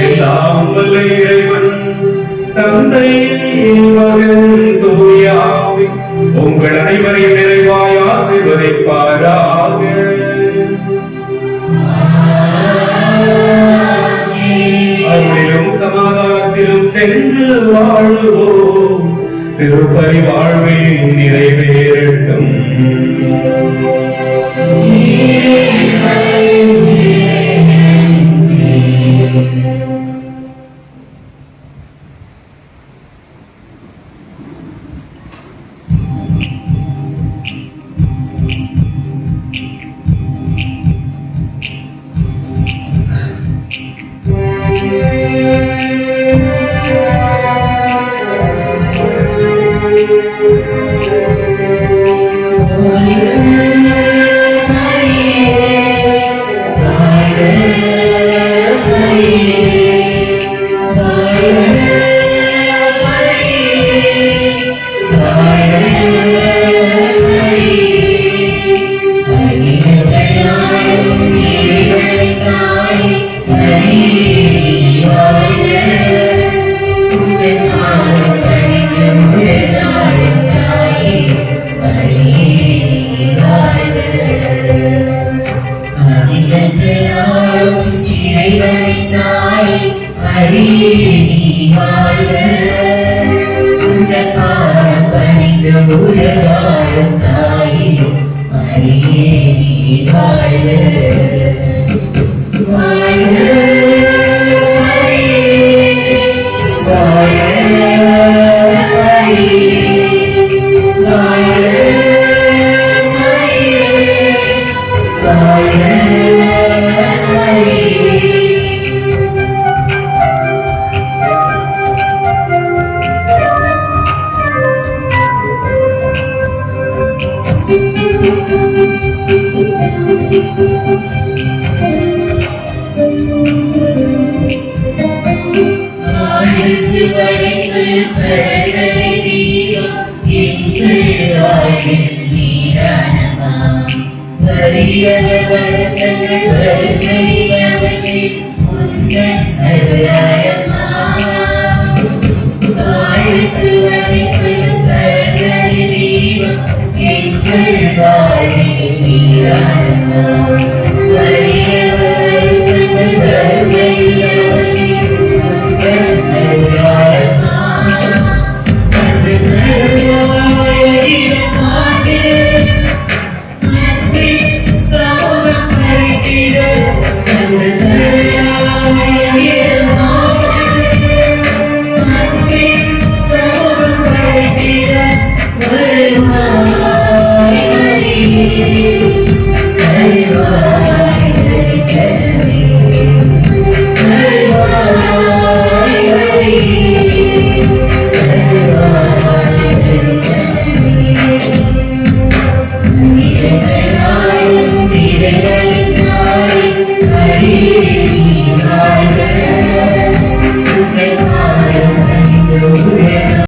எல்லாம் வல்ல இறைவன் தந்தை மகன் தூய ஆவி உங்கள் அனைவரையும் நிறைவாய் ஆசீர்வதிப்பாராக. அருளிலும் சமாதானத்திலும் சென்று வாழுவோம். திருப்பலி வாழ்வில் நிறைவேறட்டும். Hare